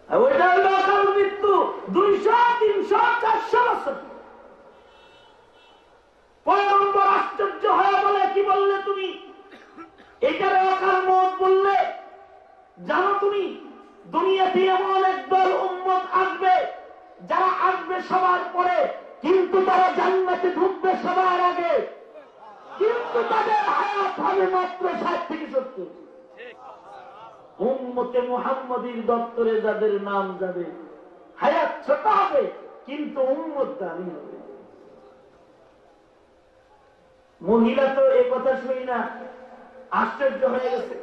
ওইটা হলো অকাল মৃত্যু 200, 300, 400 বছর। পয়গম্বর আশ্চর্য হয়ে বলে, কি বললে তুমি? এটারে অকাল মত বললে? জানো তুমি দুনিয়াতে এমন একদল উম্মত আসবে যারা আসবে সবার পরে, কিন্তু তারা জান্নাতে ঢুকবে সবার আগে, কিন্তু তাদের হায়াত হবে মাত্র 60 থেকে 70। উম্মতে মুহাম্মদীর দপ্তরে যাদের নাম যাবে, হায়াত ছোট হবে কিন্তু উম্মত দামি হবে। মহিলা তো এই কথা শুনি না, আশ্চর্য হয়ে গেছে।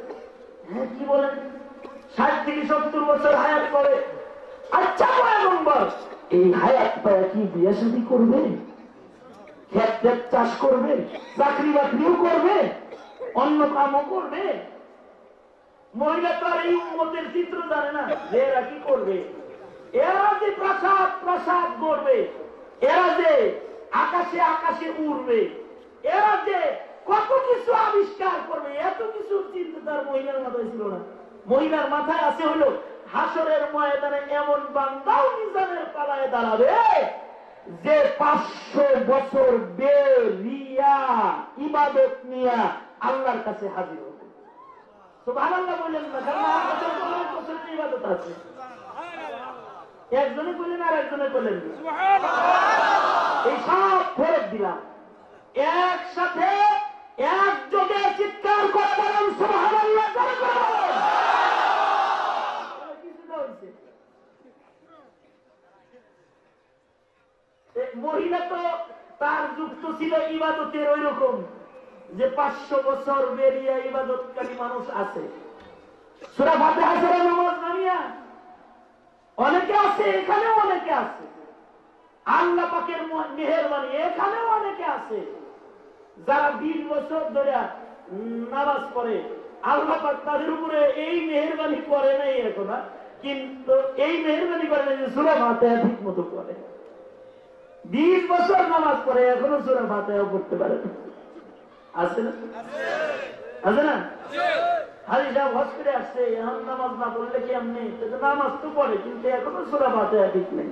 হ্যাঁ, কি বলেন? 60 থেকে 70 বছর হায়াত করে। আচ্ছা পয়গম্বর, এই হায়াত পায় কি বিয়ে শাদী করবে? ক্ষেত চাষ করবে? চাকরি বাকরিও করবে? অন্য কামও করবে? মহিলা তো আর এই উম্মতের চিত্র জানে না যে এরা কি করবে। এরা যে প্রাসাদ প্রাসাদ করবে, এরা যে আকাশে আকাশে উড়বে, এরা যে কত কিছু আবিষ্কার করবে, এত কিছু চিন্তা তার মহিলার মাথায় ছিল না। মহিলার মাথায় আছে হলো হাসরের ময়দানে এমন বান্দাও মিজানের পালায় দাঁড়াবে যে 500 বছর বেরিয়া ইবাদত নিয়ে আল্লাহর কাছে হাজির হবে। সুবহানাল্লাহ বললেন না? কারণ আমার বছর ইবাদত আছে। একজনে বললেন আর একজনে বললেন এই সব ফেরত দিলাম। একসাথে একযোগে চিৎকার করে বলেন সুবহানাল্লাহ। মহিলা তো তার যুক্ত ছিল ইবাদতের ওই রকম যে 500 বছর বেরিয়ে ইবাদতকারী মানুষ আছে। সূরা ফাতিহা পড়ে নামাজ নামিয়া অনেকে আছে, এখানেও অনেকে আছে। আল্লাহ পাকের মেহেরবানি, এখানেও অনেকে আছে যারা 20 বছর ধরে নামাজ পড়ে। আল্লাহ পাক তাদের উপরে এই মেহেরবানি করে নাই এখন, কিন্তু এই মেহেরবানি করে নাই যে সূরা ফাতিহা ঠিক মতো পড়ে। 20 বছর নামাজ পড়ে, এখনো সূরা ফাতিহা পড়তে পারে না। আছে না? আছে না? হাজি সাহেব হজ করে আসছে, এখন নামাজ না পড়লে কি এমনি? নামাজ তো পড়ে কিন্তু এখনো সূরা ফাতিহা ঠিক নেই।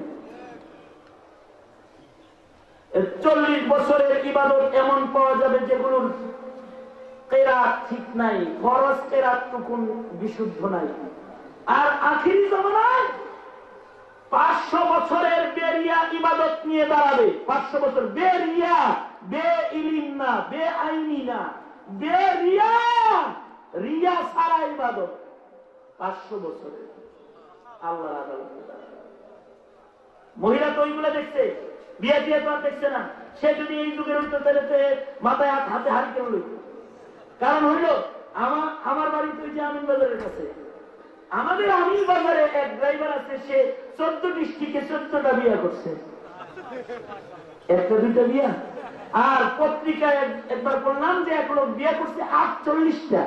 40 বছরের ইবাদত এমন পাওয়া যাবে যেগুলোর কেরাত ঠিক নাই, ফরজ কেরাত টুকুন বিশুদ্ধ নাই। আর আখিরি জামানায় 500 বছরের বেরিয়া ইবাদত নিয়ে দাঁড়াবে। 500 বছর বেরিয়া, বে ইলিম না, বে আইনি না, বেরিয়া, রিয়া সারা ইবাদত 500 বছরে আল্লাহর আদালতে দাঁড়াবে। মহিলা তো ওইগুলো দেখছে, বিয়ে দিয়ে তো আর দেখছে না। সে যদি এই যুগের উঠতে তাহলে মাথায় হাতে হারি কেন লইত? কারণ হইল আমার বাড়ি তো যে আমিন বাজারের কাছে, আমাদের আমিন বাজারে এক ড্রাইভার আছে, সে 14 ডিস্ট্রিক্টে 14টা বিয়ে করছে। একটা দুইটা বিয়া। আর পত্রিকায় একবার বললাম যে এক লোক বিয়ে করছে 48টা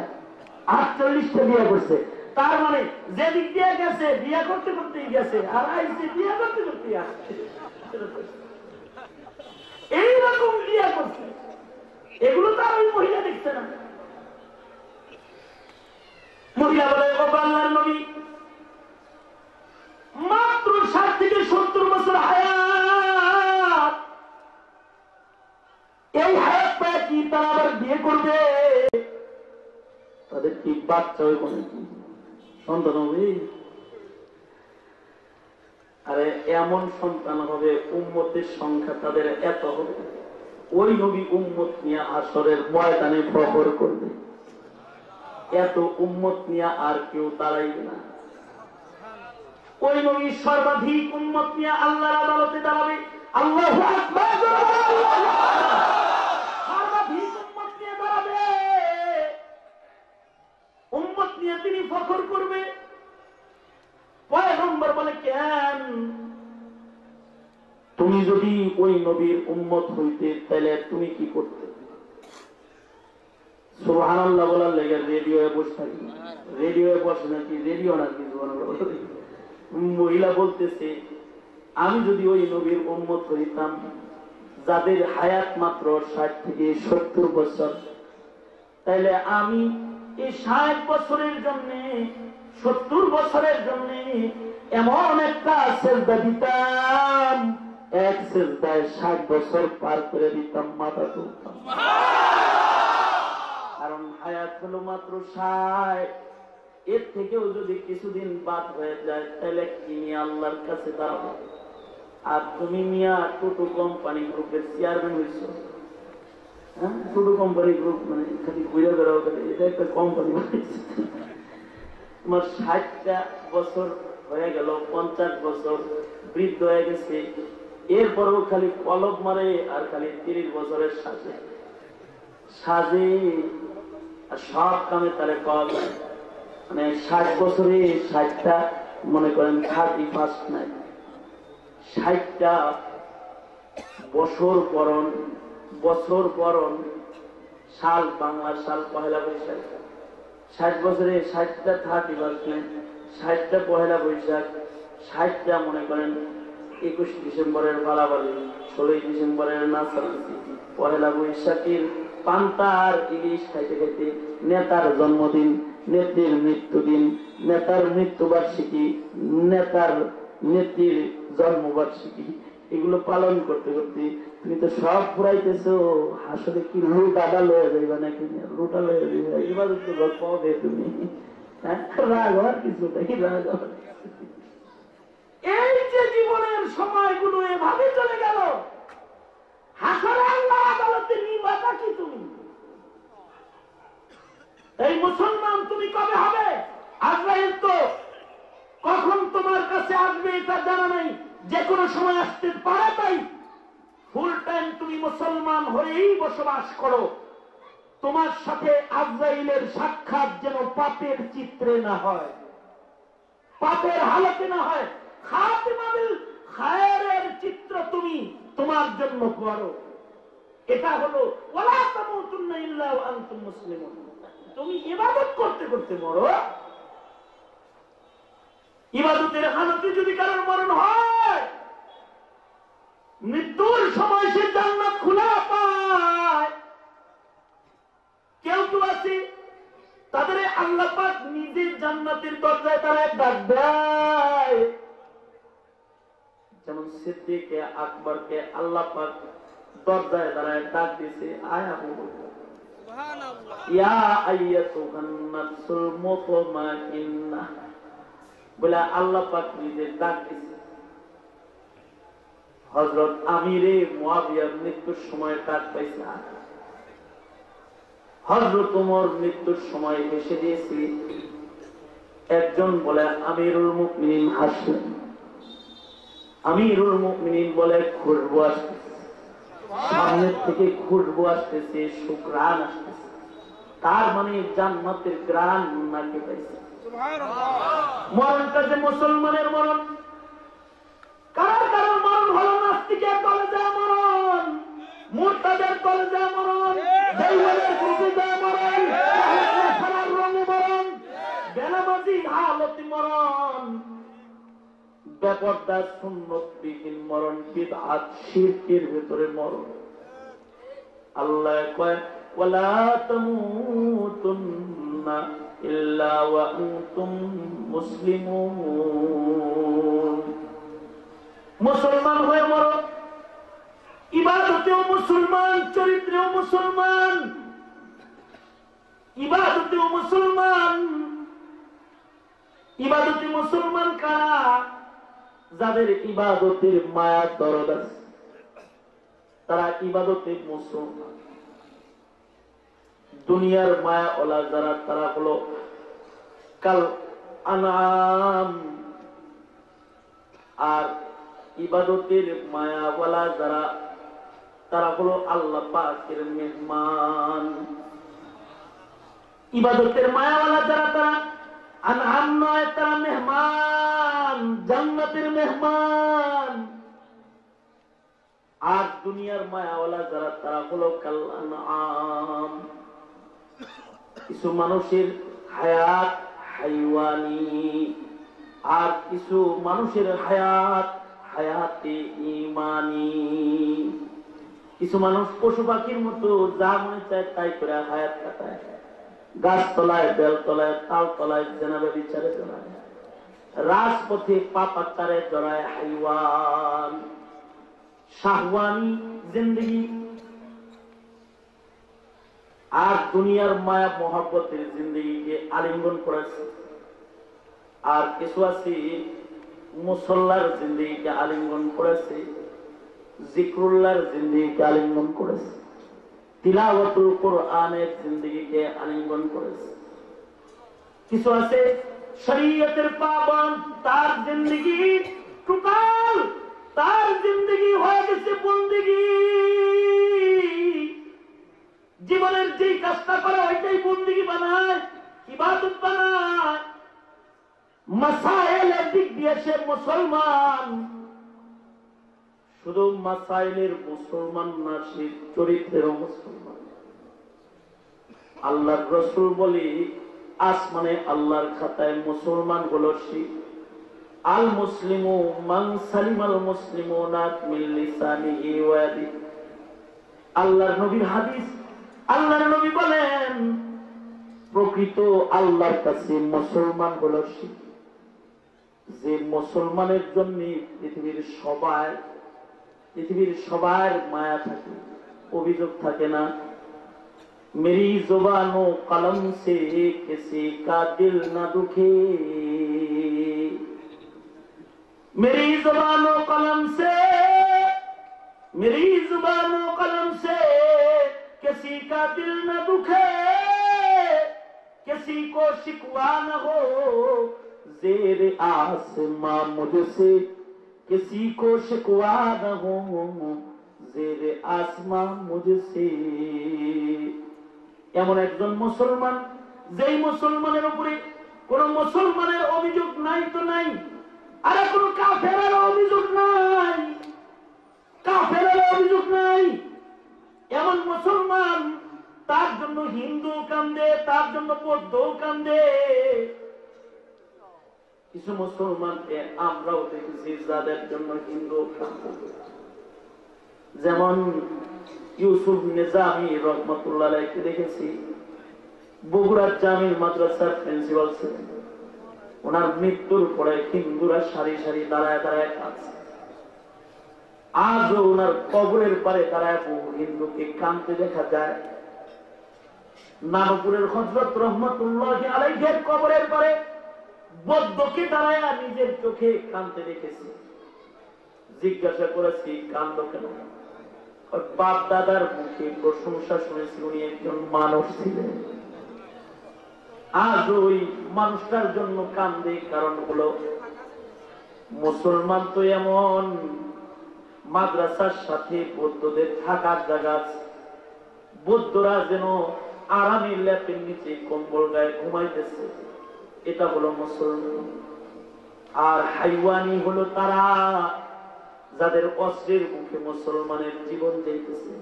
বিয়ে করছে। তার মানে যেদিক দিয়ে গেছে বিয়ে করতে করতেই গেছে, আর আইসে বিয়ে করতে করতেই আসছে। এইরকম বিয়ে করছে, এগুলো তো আর ওই মহিলা দেখছে না। মহিলা বলে, ও আল্লাহর নবী, মাত্র 60 থেকে 70 বছর হায়াত, এই হায়াত পায় কি তারা আবার বিয়ে করবে? তাদের কি বাচ্চা হইব নাকি, সন্তান হবে? আরে এমন সন্তান হবে, উম্মতের সংখ্যা তাদের এত হবে, ওই নবী উম্মত নিয়ে হাসরের ময়দানে ফখর করবে। এত উম্মত নিয়ে আর কেউ দাঁড়াইবে না। ওই নবী সর্বাধিক উম্মত নিয়ে আল্লাহর আদালতে দাঁড়াবে। আল্লাহু আকবার। সর্বাধিক উম্মত নিয়ে দাঁড়াবে, উম্মত নিয়ে তিনি ফখর করবে। পয়গম্বর বলে, কেন? তুমি যদি ওই নবীর উম্মত হইতে তাহলে তুমি কি করতে? সুবহানাল্লাহ বলার লেগে রেডিওয়ে বসে থাকি, রেডিওয়ে বসে নাকি, রেডিও নাকি মহিলা বলতেছে, আমি যদি ওই নবীর উম্মত হইতাম যাদের হায়াত মাত্র 60 থেকে 70 বছর, তাইলে আমি এই 60 বছরের জন্য 70 বছরের জন্য এমন একটা সেজদা দিতাম, এক সেজদায় 60 বছর পার করে দিতাম, মাথা তুলতাম। কারণ হায়াত হলো মাত্র 60, এর থেকেও যদি কিছুদিন বাদ হয়ে যায় তাহলে কি নিয়ে আল্লাহর কাছে দাঁড়াবো? আর তুমি মিয়া টোটো কোম্পানি গ্রুপের চেয়ারম্যান হয়েছ, হ্যাঁ? টোটো কোম্পানি গ্রুপ মানে খালি ঘুরে বেড়াও, এটা একটা কোম্পানি। তোমার 60টা বছর হয়ে গেল, 50 বছর বৃদ্ধ হয়ে গেছে, এরপরেও খালি কলব মারে আর খালি 30 বছরের সাজে সাজে, আর সব কামে তারে পাওয়া যায়। মানে 60 বছরে 60টা মনে করেন 31 নাই, 60টা বছর পরন সাল, বাংলা সাল পহেলা বৈশাখ। 60 বছরে 60টা 31 নাই, 60টা পহেলা বৈশাখ, 60টা মনে করেন 21 ডিসেম্বরের বালাবালি, 16 ডিসেম্বরের নাচানাচি, পহেলা বৈশাখের পান্তা আর ইলিশ খাইতে খাইতে, নেতার জন্মদিন, নেত্রীর মৃত্যুদিন, নেতার মৃত্যুবার্ষিকী, নেত্রীর জন্মবার্ষিকী, এগুলো পালন করতে করতে তুমি তো সব পুরাইতেছো। আসলে কি লুটাটা লয়ে যাইবা নাকি? লুটা লয়ে যাইবা, এবার তো পাবে তুমি। রাগ হওয়ার কিছু নাকি, রাগ হওয়ার। এই যে জীবনের সময়গুলো এভাবে চলে গেল, হাসরে আল্লাহ আদালতে নিবাটা কি তুমি? এই মুসলমান তুমি কবে হবে? আজরাইল তো কখন তোমার কাছে আসবে এটা জানা নাই, যে কোনো সময় আসতে পারে। তাই ফুল টাইম তুমি মুসলমান হয়েই বসবাস করো। তোমার সাথে আজরাইলের সাক্ষাৎ যেন পাপের চিত্রে না হয়, পাপের হালতে না হয়। খাতিমাতুল খায়রের চিত্র তুমি তোমার জন্য করো। এটা হলো ওয়ালা তামুতুন্না ইল্লা ওয়া আনতুম মুসলিমুন। তুমি ইবাদত করতে করতে মরো। ইবাদতের হালতে যদি কারোর মরণ হয়, মৃত্যুর সময় সে জান্নাত খোলা পায়। কেউ কেউ আছে তাদের আল্লাহ পাক নিজের জান্নাতের দরজায় তারা ডাক দেয়। যেমন সিদ্দিক আকবরকে আল্লাহ পাক দরজায় দাঁড়ায় ডাক দিয়েছে, আয় আবু বকর, ইয়া আইয়াতুহান নাফসুল মুতমাইন্নাহ বলে আল্লাহ পাক নিজে ডাক দিয়েছে। হযরত আমিরে মুয়াবিয়ার মৃত্যুর সময় ডাক পাইছে, হযরত ওমর মৃত্যুর সময় এসে দিয়েছে। একজন বলে আমিরুল মুমিনিন হাসলেন, আমিরুল মুমিনিন বলে খুশবু আসতেছে, সামনের থেকে খুশবু আসতেছে, সুঘ্রাণ আসতেছে। তার মানে জান্নাতের ঘ্রাণ নাকে পাইছে। মরণটা যে মুসলমানের মরণ, কারোর কারোর মরণ হলো নাস্তিকের কলেজে মরণ, মুরতাদের কলেজে মরণ, দেওয়ালের কলেজে মরণ, সারার রঙে মরণ, বেনামাজি হালতে মরণ, বেপরদা সুন্নতবিহীন মরণ, বিদআত শিরকের ভিতরে মরণ। আল্লাহ কয় ওয়ালা তামুতুন্না ইল্লা ওয়া আনতুম মুসলিমুন। মুসলমান হয়ে মরো, ইবাদতেও মুসলমান, চরিত্রেও মুসলমান, ইবাদতেও মুসলমান। ইবাদতে মুসলমান কারা? যাদের ইবাদতের মায়া দরদ আছে, তারা ইবাদতে মুসলমান। দুনিয়ার মায়া ওলা যারা, তারা হলো কাল আনাম। আর ইবাদতের মায়াওয়ালা যারা, তারা হলো আল্লাহ পাকের মেহমান। ইবাদতের মায়াওয়ালা যারা, তারা আনআম নয়, তারা মেহমান, জান্নাতের মেহমান। আর দুনিয়ার মায়াওয়ালা যারা তারা হলো কাল আনআম। কিছু মানুষের হায়াত হাইওয়ানি, আর কিছু মানুষের হায়াত হায়াতে ইমানি। কিছু মানুষ পশু পাখির মতো যা মনে চায় তাই করে হায়াত কাটায়, গাছতলায়, বেলতলায়, তালতলায়, জেনাবে বিচারে জড়ায়, রাজপথে পাপাচারে জড়ায়, হাইওয়ান শাহওয়ানি জিন্দগি। আর দুনিয়ার মায়া মোহাব্বতের জিন্দগিকে আলিঙ্গন করেছে। আর কিছু আছে মুসল্লার জিন্দগিকে আলিঙ্গন করেছে, জিক্রুল্লাহর জিন্দগিকে আলিঙ্গন করেছে, তিলাওয়াতুল কোরআনের জিন্দগিকে আলিঙ্গন করেছে। কিছু আছে শরীয়তের পাবন্দ, তার জিন্দগি টোটাল, তার জিন্দগি হয়ে গেছে বন্দেগি। জীবনের যেই কাজটা করে ওইটাই বন্দেগি বানায়, ইবাদত বানায়। মাসাইলের দিক দিয়ে সে মুসলমান, শুধু মাসাইলের মুসলমান না, সে চরিত্রেরও মুসলমান। আল্লাহর রাসূল বলি আসমানে আল্লাহর খাতায় মুসলমান হলো সে, আল মুসলিমু মান সালিমাল মুসলিমুনা মিন লিসানিহি ওয়া ইয়াদিহি। আল্লাহর নবীর হাদিস, আল্লাহর নবী বলেন প্রকৃত আল্লাহর কাছে মুসলমান হলো সে যে মুসলমানের জন্য পৃথিবীর সবার মায়া থাকে, অভিযোগ থাকে না। মেরি জবানো কলম সে কিসি কা দিল না দুখে, मेरी जुबानों कलम से किसी का दिल न दुखे, किसी को शिकवा न हो जेर आसमां मुझसे, किसी को शिकवा न हो जेर आसमां मुझसे। এমন একজন মুসলমান যেই মুসলমানের উপরে কোন মুসলমানের অভিযোগ নাই তো নাই, আর কোন কাফেরের অভিযোগ নাই, কাফেরের অভিযোগ নাই। এমন মুসলমান, তার জন্য হিন্দু কান্দে, তার জন্য বৌদ্ধ কান্দে। কিছু মুসলমানকে আমরাও দেখেছি যাদের জন্য হিন্দু কান্দে, যেমন ইউসুফ নিজামী রহমতুল্লাহ আলাইহি দেখেছি, বগুড়ার জামিল মাদ্রাসার প্রিন্সিপাল ছিলেন। ওনার মৃত্যুর পরে হিন্দুরা সারি সারি দাঁড়ায় দাঁড়ায় কাঁদছে। আজও ওনার কবরের পারে দাঁড়ায় বহু হিন্দুকে কাঁদতে দেখা যায়। নাগপুরের হযরত রহমতুল্লাহ আলাইহির কবরের পারে বৌদ্ধকে দাঁড়ায় নিজের চোখে কাঁদতে দেখেছি। জিজ্ঞাসা করেছি কান্দ কেন? বাপ দাদার মুখে প্রশংসা শুনেছি উনি একজন মানুষ ছিলেন। আজ ওই মানুষটার জন্য কান্দে, কারণ হলো মুসলমান তো এমন, মাদ্রাসার সাথে বৌদ্ধদের থাকার জায়গা আছে, বৌদ্ধরা যেন আরামে ল্যাপের নিচে কম্বল গায়ে ঘুমাইতেছে, এটা হলো মুসলমান। আর হাইওয়ানি হলো তারা যাদের অস্ত্রের মুখে মুসলমানের জীবন যাইতেছে।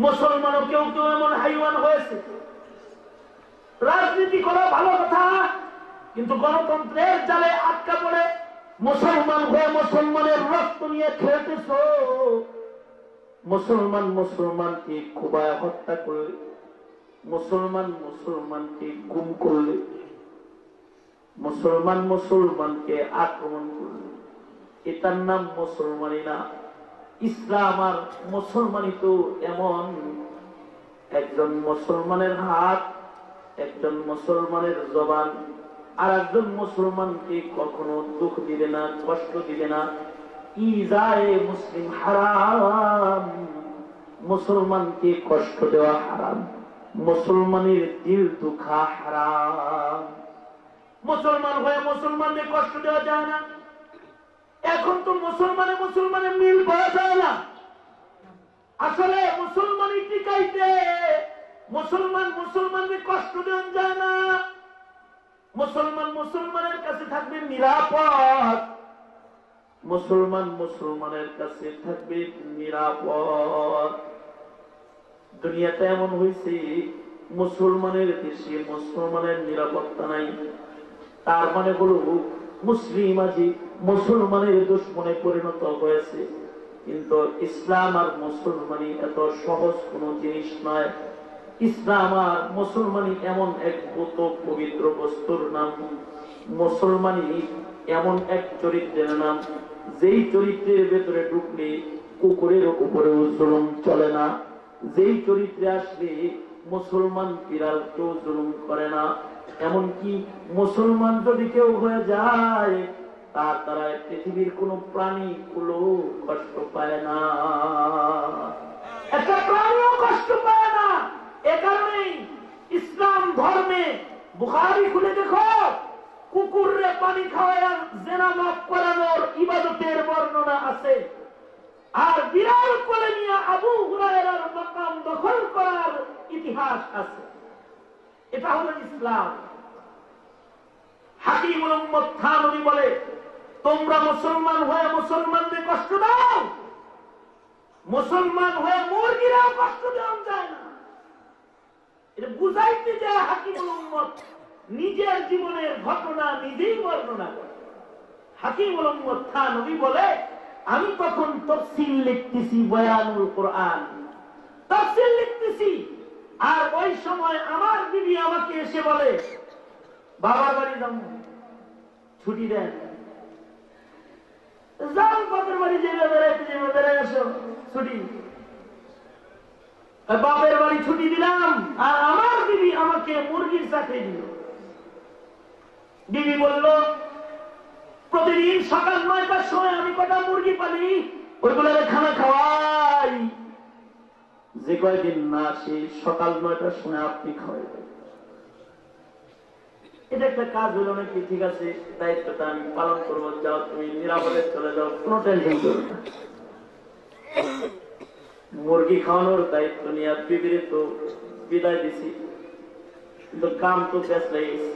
মুসলমানও কেউ কেউ এমন হাইওয়ান হয়েছে। রাজনীতি করা ভালো কথা, কিন্তু গণতন্ত্রের জালে আটকা পড়ে মুসলমান হয়ে মুসলমানের রক্ত নিয়ে খেলতেছ। মুসলমান মুসলমানকে কুবায় হত্যা করলে, মুসলমান মুসলমানকে গুম করলে, মুসলমান মুসলমানকে আক্রমণ করলে, এটার নাম মুসলমানি না। ইসলাম আর মুসলমানি তো এমন, একজন মুসলমানের হাত, একজন মুসলমানের জবান আর একজন মুসলমানকে কখনো দুঃখ দিবে না, কষ্ট দিবে না। ইজায়ে মুসলিম হারাম, মুসলমানকে কষ্ট দেওয়া হারাম, মুসলমানের দিল দুঃখা হারাম। মুসলমান হয়ে মুসলমানদের কষ্ট দেওয়া যায় না। এখন তো মুসলমানে মুসলমানে মিল পাওয়া যায় না। আসলে মুসলমানই টিকাইতে মুসলমান মুসলমানকে কষ্ট দেওয়া যায় না। মুসলমান মুসলমানের কাছে থাকবে নিরাপদ, মুসলমান মুসলমানের কাছে থাকবে নিরাপদ। দুনিয়াতে এমন হয়েছে মুসলমানের দেশে মুসলমানের নিরাপত্তা নাই। তার মানে হলো মুসলিম আজি মুসলমানের দুশমনে পরিণত হয়েছে। কিন্তু ইসলাম আর মুসলমানি এত সহজ কোন জিনিস নয়। ইসলাম আর মুসলমানি এমন এক পবিত্র বস্তুর নাম। মুসলমানি এমন এক চরিত্রের নাম, যেই চরিত্রের ভেতরে ঢুকলে কুকুরের উপরেও জুলুম চলে না। যেই চরিত্রে আসলে মুসলমান বিড়াল কেউ জুলুম করে না। এমনকি মুসলমান যদি কেউ হয়ে যায় তার দ্বারা পৃথিবীর কোন প্রাণী গুলো কষ্ট পায় না, একটা প্রাণীও কষ্ট পায় না। এ কারণেই ইসলাম ধর্মে বুখারী খুলে দেখো, কুকুররে পানি খাওয়ায়া জেনা মাফ করানোর ইবাদতের বর্ণনা আছে। আর বিড়াল কোলে নিয়ে আবু হুরায়রার মাকাম দখল করার ইতিহাস আছে। এটা হলো ইসলাম। হাকিমুল উম্মত থানভী বলে, তোমরা মুসলমান হয়ে মুসলমানদের কষ্ট দাও, মুসলমান হয়ে মুরগিরা কষ্ট দেওয়া যায় না। এটা বুঝাইতে যায় হাকিমুল উম্মত নিজের জীবনের ঘটনা নিজেই বর্ণনা করে। হাকিমুল উম্মত থানভী বলে, আমি তখন তাফসীর লিখতেছি, বয়ানুল কোরআন তাফসীর লিখতেছি। আর ওই সময় আমার বিবি আমাকে এসে বলে, বাবার বাড়ি যাও, ছুটি দেন, যাও বাপের বাড়ি যেতে বেড়াইতে যাবো, বেড়াই আসো, ছুটি। বাপের বাড়ি ছুটি দিলাম, আর আমার বিবি আমাকে মুরগির সাথে দিল। বিবি বলল, প্রতিদিন সকাল 9টার সময় আমি কটা মুরগি পালি, ওইগুলোর খানা খাওয়াই। যে কয়দিন না আসে সকাল 9টার সময় আপনি খাওয়াইবেন। এটা একটা কাজ হলো নাকি? ঠিক আছে, দায়িত্বটা আমি পালন করবো, যাও তুমি নিরাপদে চলে যাও, কোনো টেনশন করো না। মুরগি খাওয়ানোর দায়িত্ব নিয়ে বিবিরে তো বিদায় দিছি, কিন্তু কাম তো পেঁচ লাগিয়েছে।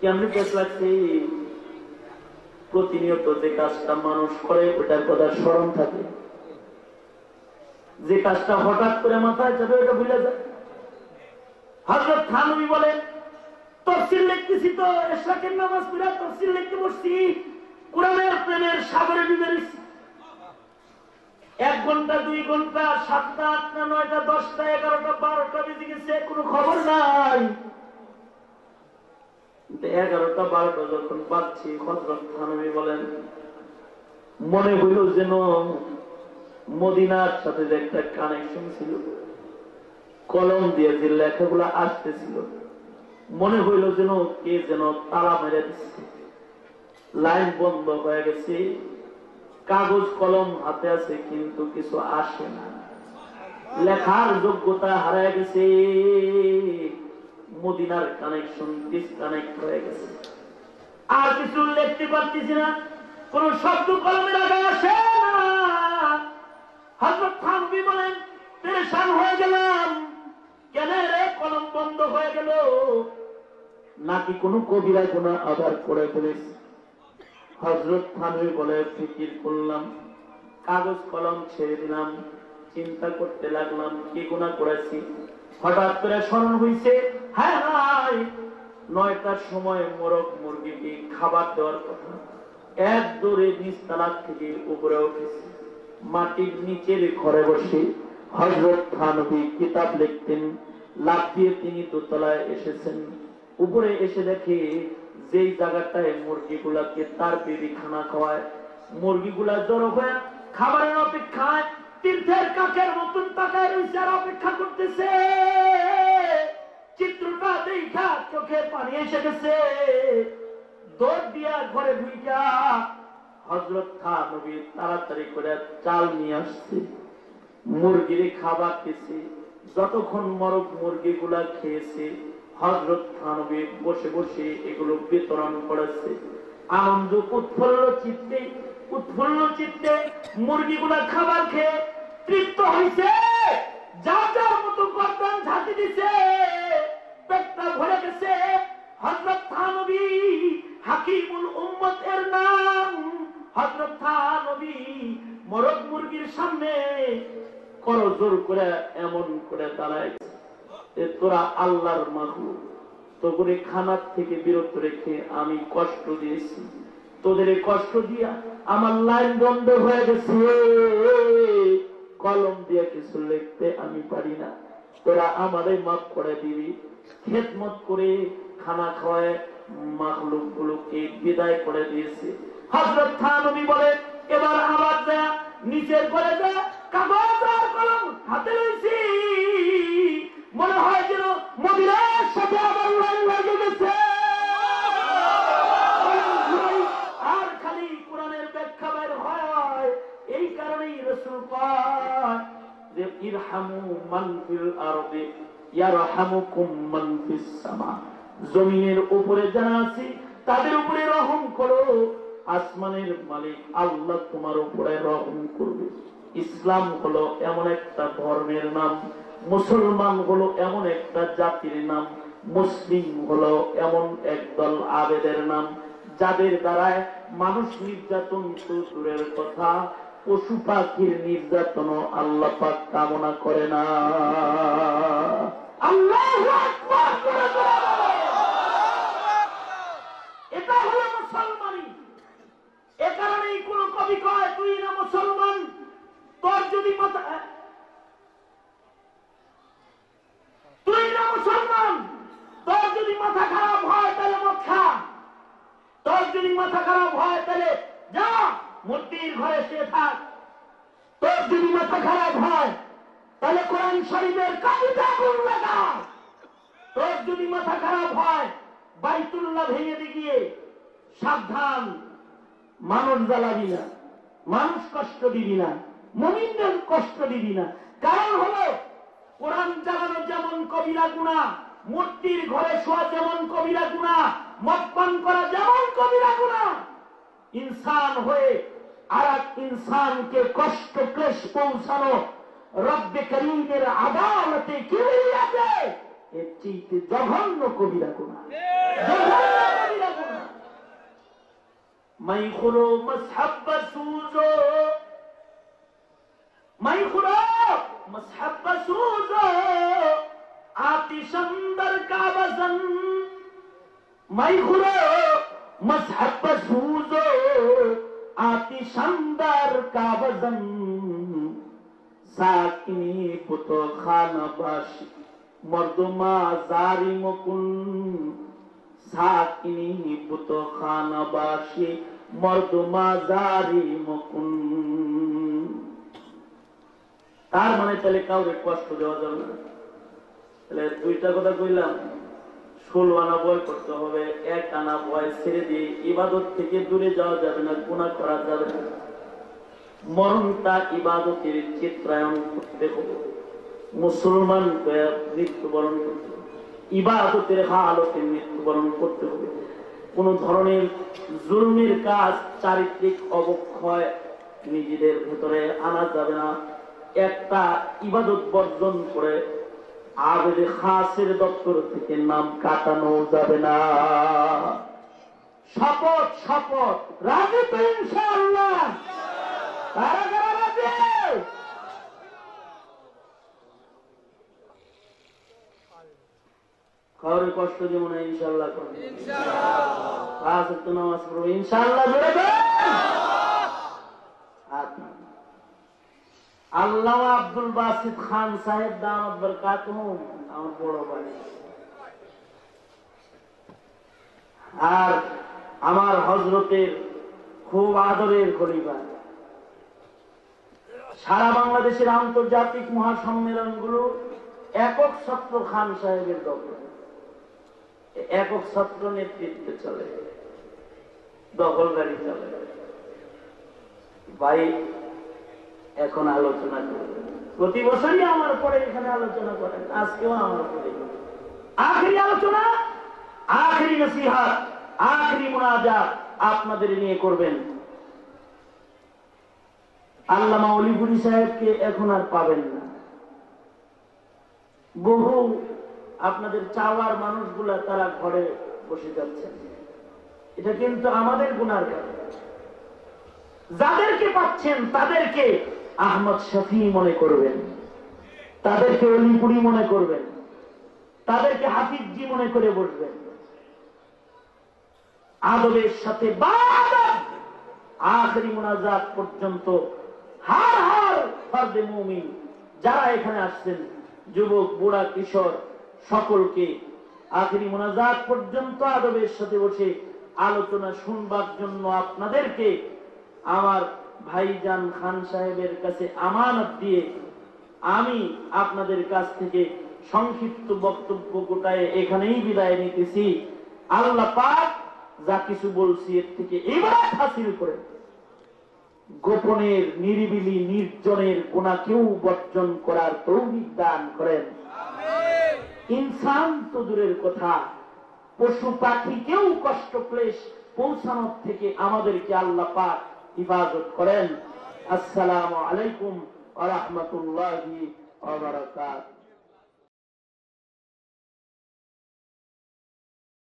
কেমনি পেঁচ লাগছে? প্রতিনিয়ত যে কাজটা মানুষ করে ওটার কথা স্মরণ থাকে, যে কাজটা হঠাৎ করে মাথায় যাবে ওটা ভুলে যায়। হযরত থানভী বলেন, তাফসীর লিখতেছি তো, ইশরাকের নামাজ পড়ে তাফসীর লিখতে বসছি, কোরআনের প্রেমের সাগরে ডুবে গেছি। 1 ঘন্টা 2 ঘন্টা 7টা 8টা 9টা 10টা 11টা 12টা বেজে গেছে, কোনো খবর নাই। 11টা 12টা যখন বাজছে, হযরত থানভী বলেন, মনে হইল যেন মদিনার সাথে যে একটা কানেকশন ছিল, কলম দিয়ে যে লেখাগুলো আসতেছিল, মনে হইল যেন কে যেন তালা মেরে দিচ্ছে। লাইন বন্ধ হয়ে গেছে, কাগজ কলম হাতে আছে কিন্তু কিছু আসে না, লেখার যোগ্যতা হারায় গেছে। মদিনার কানেকশন ডিসকানেক্ট হয়ে গেছে, আর কিছু লিখতে পারতেছি না, কোন শব্দ কলমের আগে আসে না। হযরত থানভী বলেন, পেরেশান হয়ে গেলাম, কেন রে কলম বন্ধ হয়ে গেল? নাকি কোনো কবিরা গুনাহ আবার করে ফেলেছে? হযরত থানভী বলে, ফিকির করলাম, কাগজ কলম ছেড়ে দিলাম, চিন্তা করতে লাগলাম কি গুনাহ করেছি। হঠাৎ করে স্মরণ হইছে, হায় হায়, 9টার সময় মোরগ মুরগিকে খাবার দেওয়ার কথা। এক দৌড়ে নিচতলা থেকে উপরে উঠেছে, মাটির নিচের ঘরে বসে হযরত থানভী কিতাব লিখতেন। লাফ দিয়ে তিনি দোতলায় এসেছেন। উপরে এসে দেখে যেই জায়গাটায় মুরগিগুলাকে তার বিবি খানা খাওয়ায়, মুরগিগুলা জড়ো হয়ে খাবারের অপেক্ষায় তীর্থের কাকের মতন তাকায় রয়েছে আর অপেক্ষা করতেছে। চিত্রটা দেখা চোখে পানি এসে গেছে। দৌড় দিয়া ঘরে ঢুইকা হযরত থানভী তাড়াতাড়ি করে চাল নিয়ে আসছে, মুরগির খাবার দিছে। যতক্ষণ মরক মুরগিগুলা খেয়েছে, হযরত থানভী বসে বসে এগুলো বিতরণ করেছে। আনন্দ উৎফুল্ল চিত্তে মুরগিগুলা খাবার খেয়ে তৃপ্ত হয়েছে, যার যার মতো গর্দান ঝাঁকি দিছে, পেটটা ভরে গেছে। হযরত থানভী হাকিমুল উম্মত এর নাম, হযরত নবী মরদ মুরগির সামনে করজোর করে এমন করে দাঁড়ায়, তোরা আল্লাহর মাখলুক, তোদের খানার থেকে বিরত রেখে আমি কষ্ট দিয়েছি, তোদের কষ্ট দিয়া আমার লাইন বন্ধ হয়ে গেছে, কলম দিয়ে কিছু লিখতে আমি পারি না, তোরা আমারে মাফ করে দিবি। খেদমত করে খানা খাওয়ায় মাখলুক গুলোকে বিদায় করে দিয়েছে। হযরত নবী বলে, এবার আবার যা নিচের করে যা কাগজ আর কলম হাতে লইছি, মনে হয় যেন মদিনার সাথে আমার লাইন লাগে গেছে। আর খালি কোরআনের ব্যাখ্যা বের হয়। এই কারণেই রাসূল কয় যে ইরহামু মান ফিল আরদি ইয়ারহামুকুম মান ফিস সামা, জমিনের উপরে যারা আছে তাদের উপরে রহম করো, আসমানের মালিক আল্লাহ তোমার উপরে রহম করবে। ইসলাম হলো এমন একটা ধর্মের নাম, মুসলমান হলো এমন একটা জাতির নাম, মুসলিম হলো এমন একদল আবেদের নাম, যাদের দ্বারায় মানুষ নির্যাতন তো দূরের কথা, পশু পাখির নির্যাতন আল্লাহ পাক কামনা করে না। আল্লাহু আকবার। এটা হলো মুসলমানি। এ কারণেই কোন কবি কয়, তুই না মুসলমান, তোর যদি মাথা, তুই না মুসলমান, তোর যদি মাথা খারাপ হয় তাহলে মদ খা, তোর যদি মাথা খারাপ হয় তাহলে যা মূর্তির ঘরে শুয়ে থাক, তোর যদি মাথা খারাপ হয় তাহলে কোরআন শরীফের কালিতে আগুন লাগা, তোর যদি মাথা খারাপ হয় বাইতুল্লাহ ভেঙে দিয়ে সাবধান, মানুষ জ্বালাবি না, মানুষ কষ্ট দিবি না, মুমিনদের কষ্ট দিবি না। কারণ হলো কোরআন জ্বালানো যেমন কবিরা গুনাহ, মূর্তির ঘরে শোয়া যেমন কবিরা গুনাহ, মদ পান করা যেমন কবিরা গুনাহ, ইনসান হয়ে আর এক ইনসানকে কষ্ট ক্লেশ পৌঁছানো রব্বে করিমের আদালতে কিবরিয়াতে এর চেয়ে জঘন্য কবিরা গুনাহ, জঘন্য কবিরা গুনাহ। মাই খুলো মসহাব সুজো, মাই খুলো মসহাব সুজো আতিশন্দর কা বজন, মাই খুলো মসহাব সুজো আতিশন্দর কা বজন, সাকিনি পুতো খানাবাসী মর্দমা জারি মকুন, সাকিনি পুতো খানাবাসী মর্দমা জারি মকুন। তার মানে তাহলে কাউকে কষ্ট দেওয়া যাবে না। তাহলে দুইটা কথা কইলাম, 16 আনা বয় করতে হবে, 1 আনা বয় ছেড়ে দিয়ে ইবাদত থেকে দূরে যাওয়া যাবে না, গুনাহ করা যাবে না। মরণটা ইবাদতের চিত্রায়ন করতে হবে, মুসলমান মৃত্যুবরণ করতে হবে, ইবাদতের হালতে মৃত্যুবরণ করতে হবে। কোন ধরনের জুলমের কাজ, চারিত্রিক অবক্ষয় নিজেদের ভেতরে আনা যাবে না। একটা ইবাদত বর্জন করে আবেদে খাসের দপ্তর থেকে নাম কাটানো যাবে না। শপথ, শপথ, রাজি তো ইনশাআল্লাহ? কারা কারা রাজি? কারো কষ্ট যেমন না, ইনশাআল্লাহ করবে, ইনশাআল্লাহ তো নামাজ পড়বে, ইনশাআল্লাহ জোরে আল্লাহ আব্দুল বাসিত খান সাহেব দামাত বরকাতুহুম আমার বড় ভাই, আর আমার হযরতের খুব আদরের খলিফা। সারা বাংলাদেশের আন্তর্জাতিক মহাসম্মেলন গুলো একক ছাত্র খান সাহেবের দখলে, একক ছাত্র নেতৃত্বে চলে, দখলদারি চলে। ভাই এখন আলোচনা করবেন, প্রতি বছরই আমার পরে এখানে আলোচনা করেন, আজকেও আমার পরে আখেরি আলোচনা, আখেরি নসিহত, আখেরি মুনাজাত আপনাদের নিয়ে করবেন। আল্লামা অলিপুরি সাহেবকে এখন আর পাবেন না। বহু আপনাদের চাওয়ার মানুষগুলা তারা ঘরে বসে যাচ্ছেন, এটা কিন্তু আমাদের গুনার কারণ। যাদেরকে পাচ্ছেন তাদেরকে আহমদ শফি মনে করবেন, তাদেরকে অলিপুরি মনে করবেন, তাদেরকে হাফিজজি মনে করে বসবেন। আদবের সাথে আখেরি মুনাজাত পর্যন্ত হার হার ফরদে মুমিন যারা এখানে আসছেন, যুবক বুড়া কিশোর সকলকে আখেরি মুনাজাত পর্যন্ত আদবের সাথে বসে আলোচনা শুনবার জন্য আপনাদেরকে আমার ভাইজান খান সাহেবের কাছে আমানত দিয়ে আমি আপনাদের কাছ থেকে সংক্ষিপ্ত বক্তব্য গোটায় এখানেই বিদায় নিতেছি। আল্লাহ পাক যা কিছু বলছি এর থেকে ইবাদত হাসিল করে গোপনের নিরিবিলি নির্জনের গুনাহ কেউ বর্জন করার তৌফিক দান করেন। ইনসান তো দূরের কথা, পশু পাখি কেউ কষ্ট ক্লেশ পৌঁছানোর থেকে আমাদেরকে আল্লাহ পাক হিফাজত করেন। আসসালামু আলাইকুম ওয়া রাহমাতুল্লাহি ওয়া বারাকাতুহু।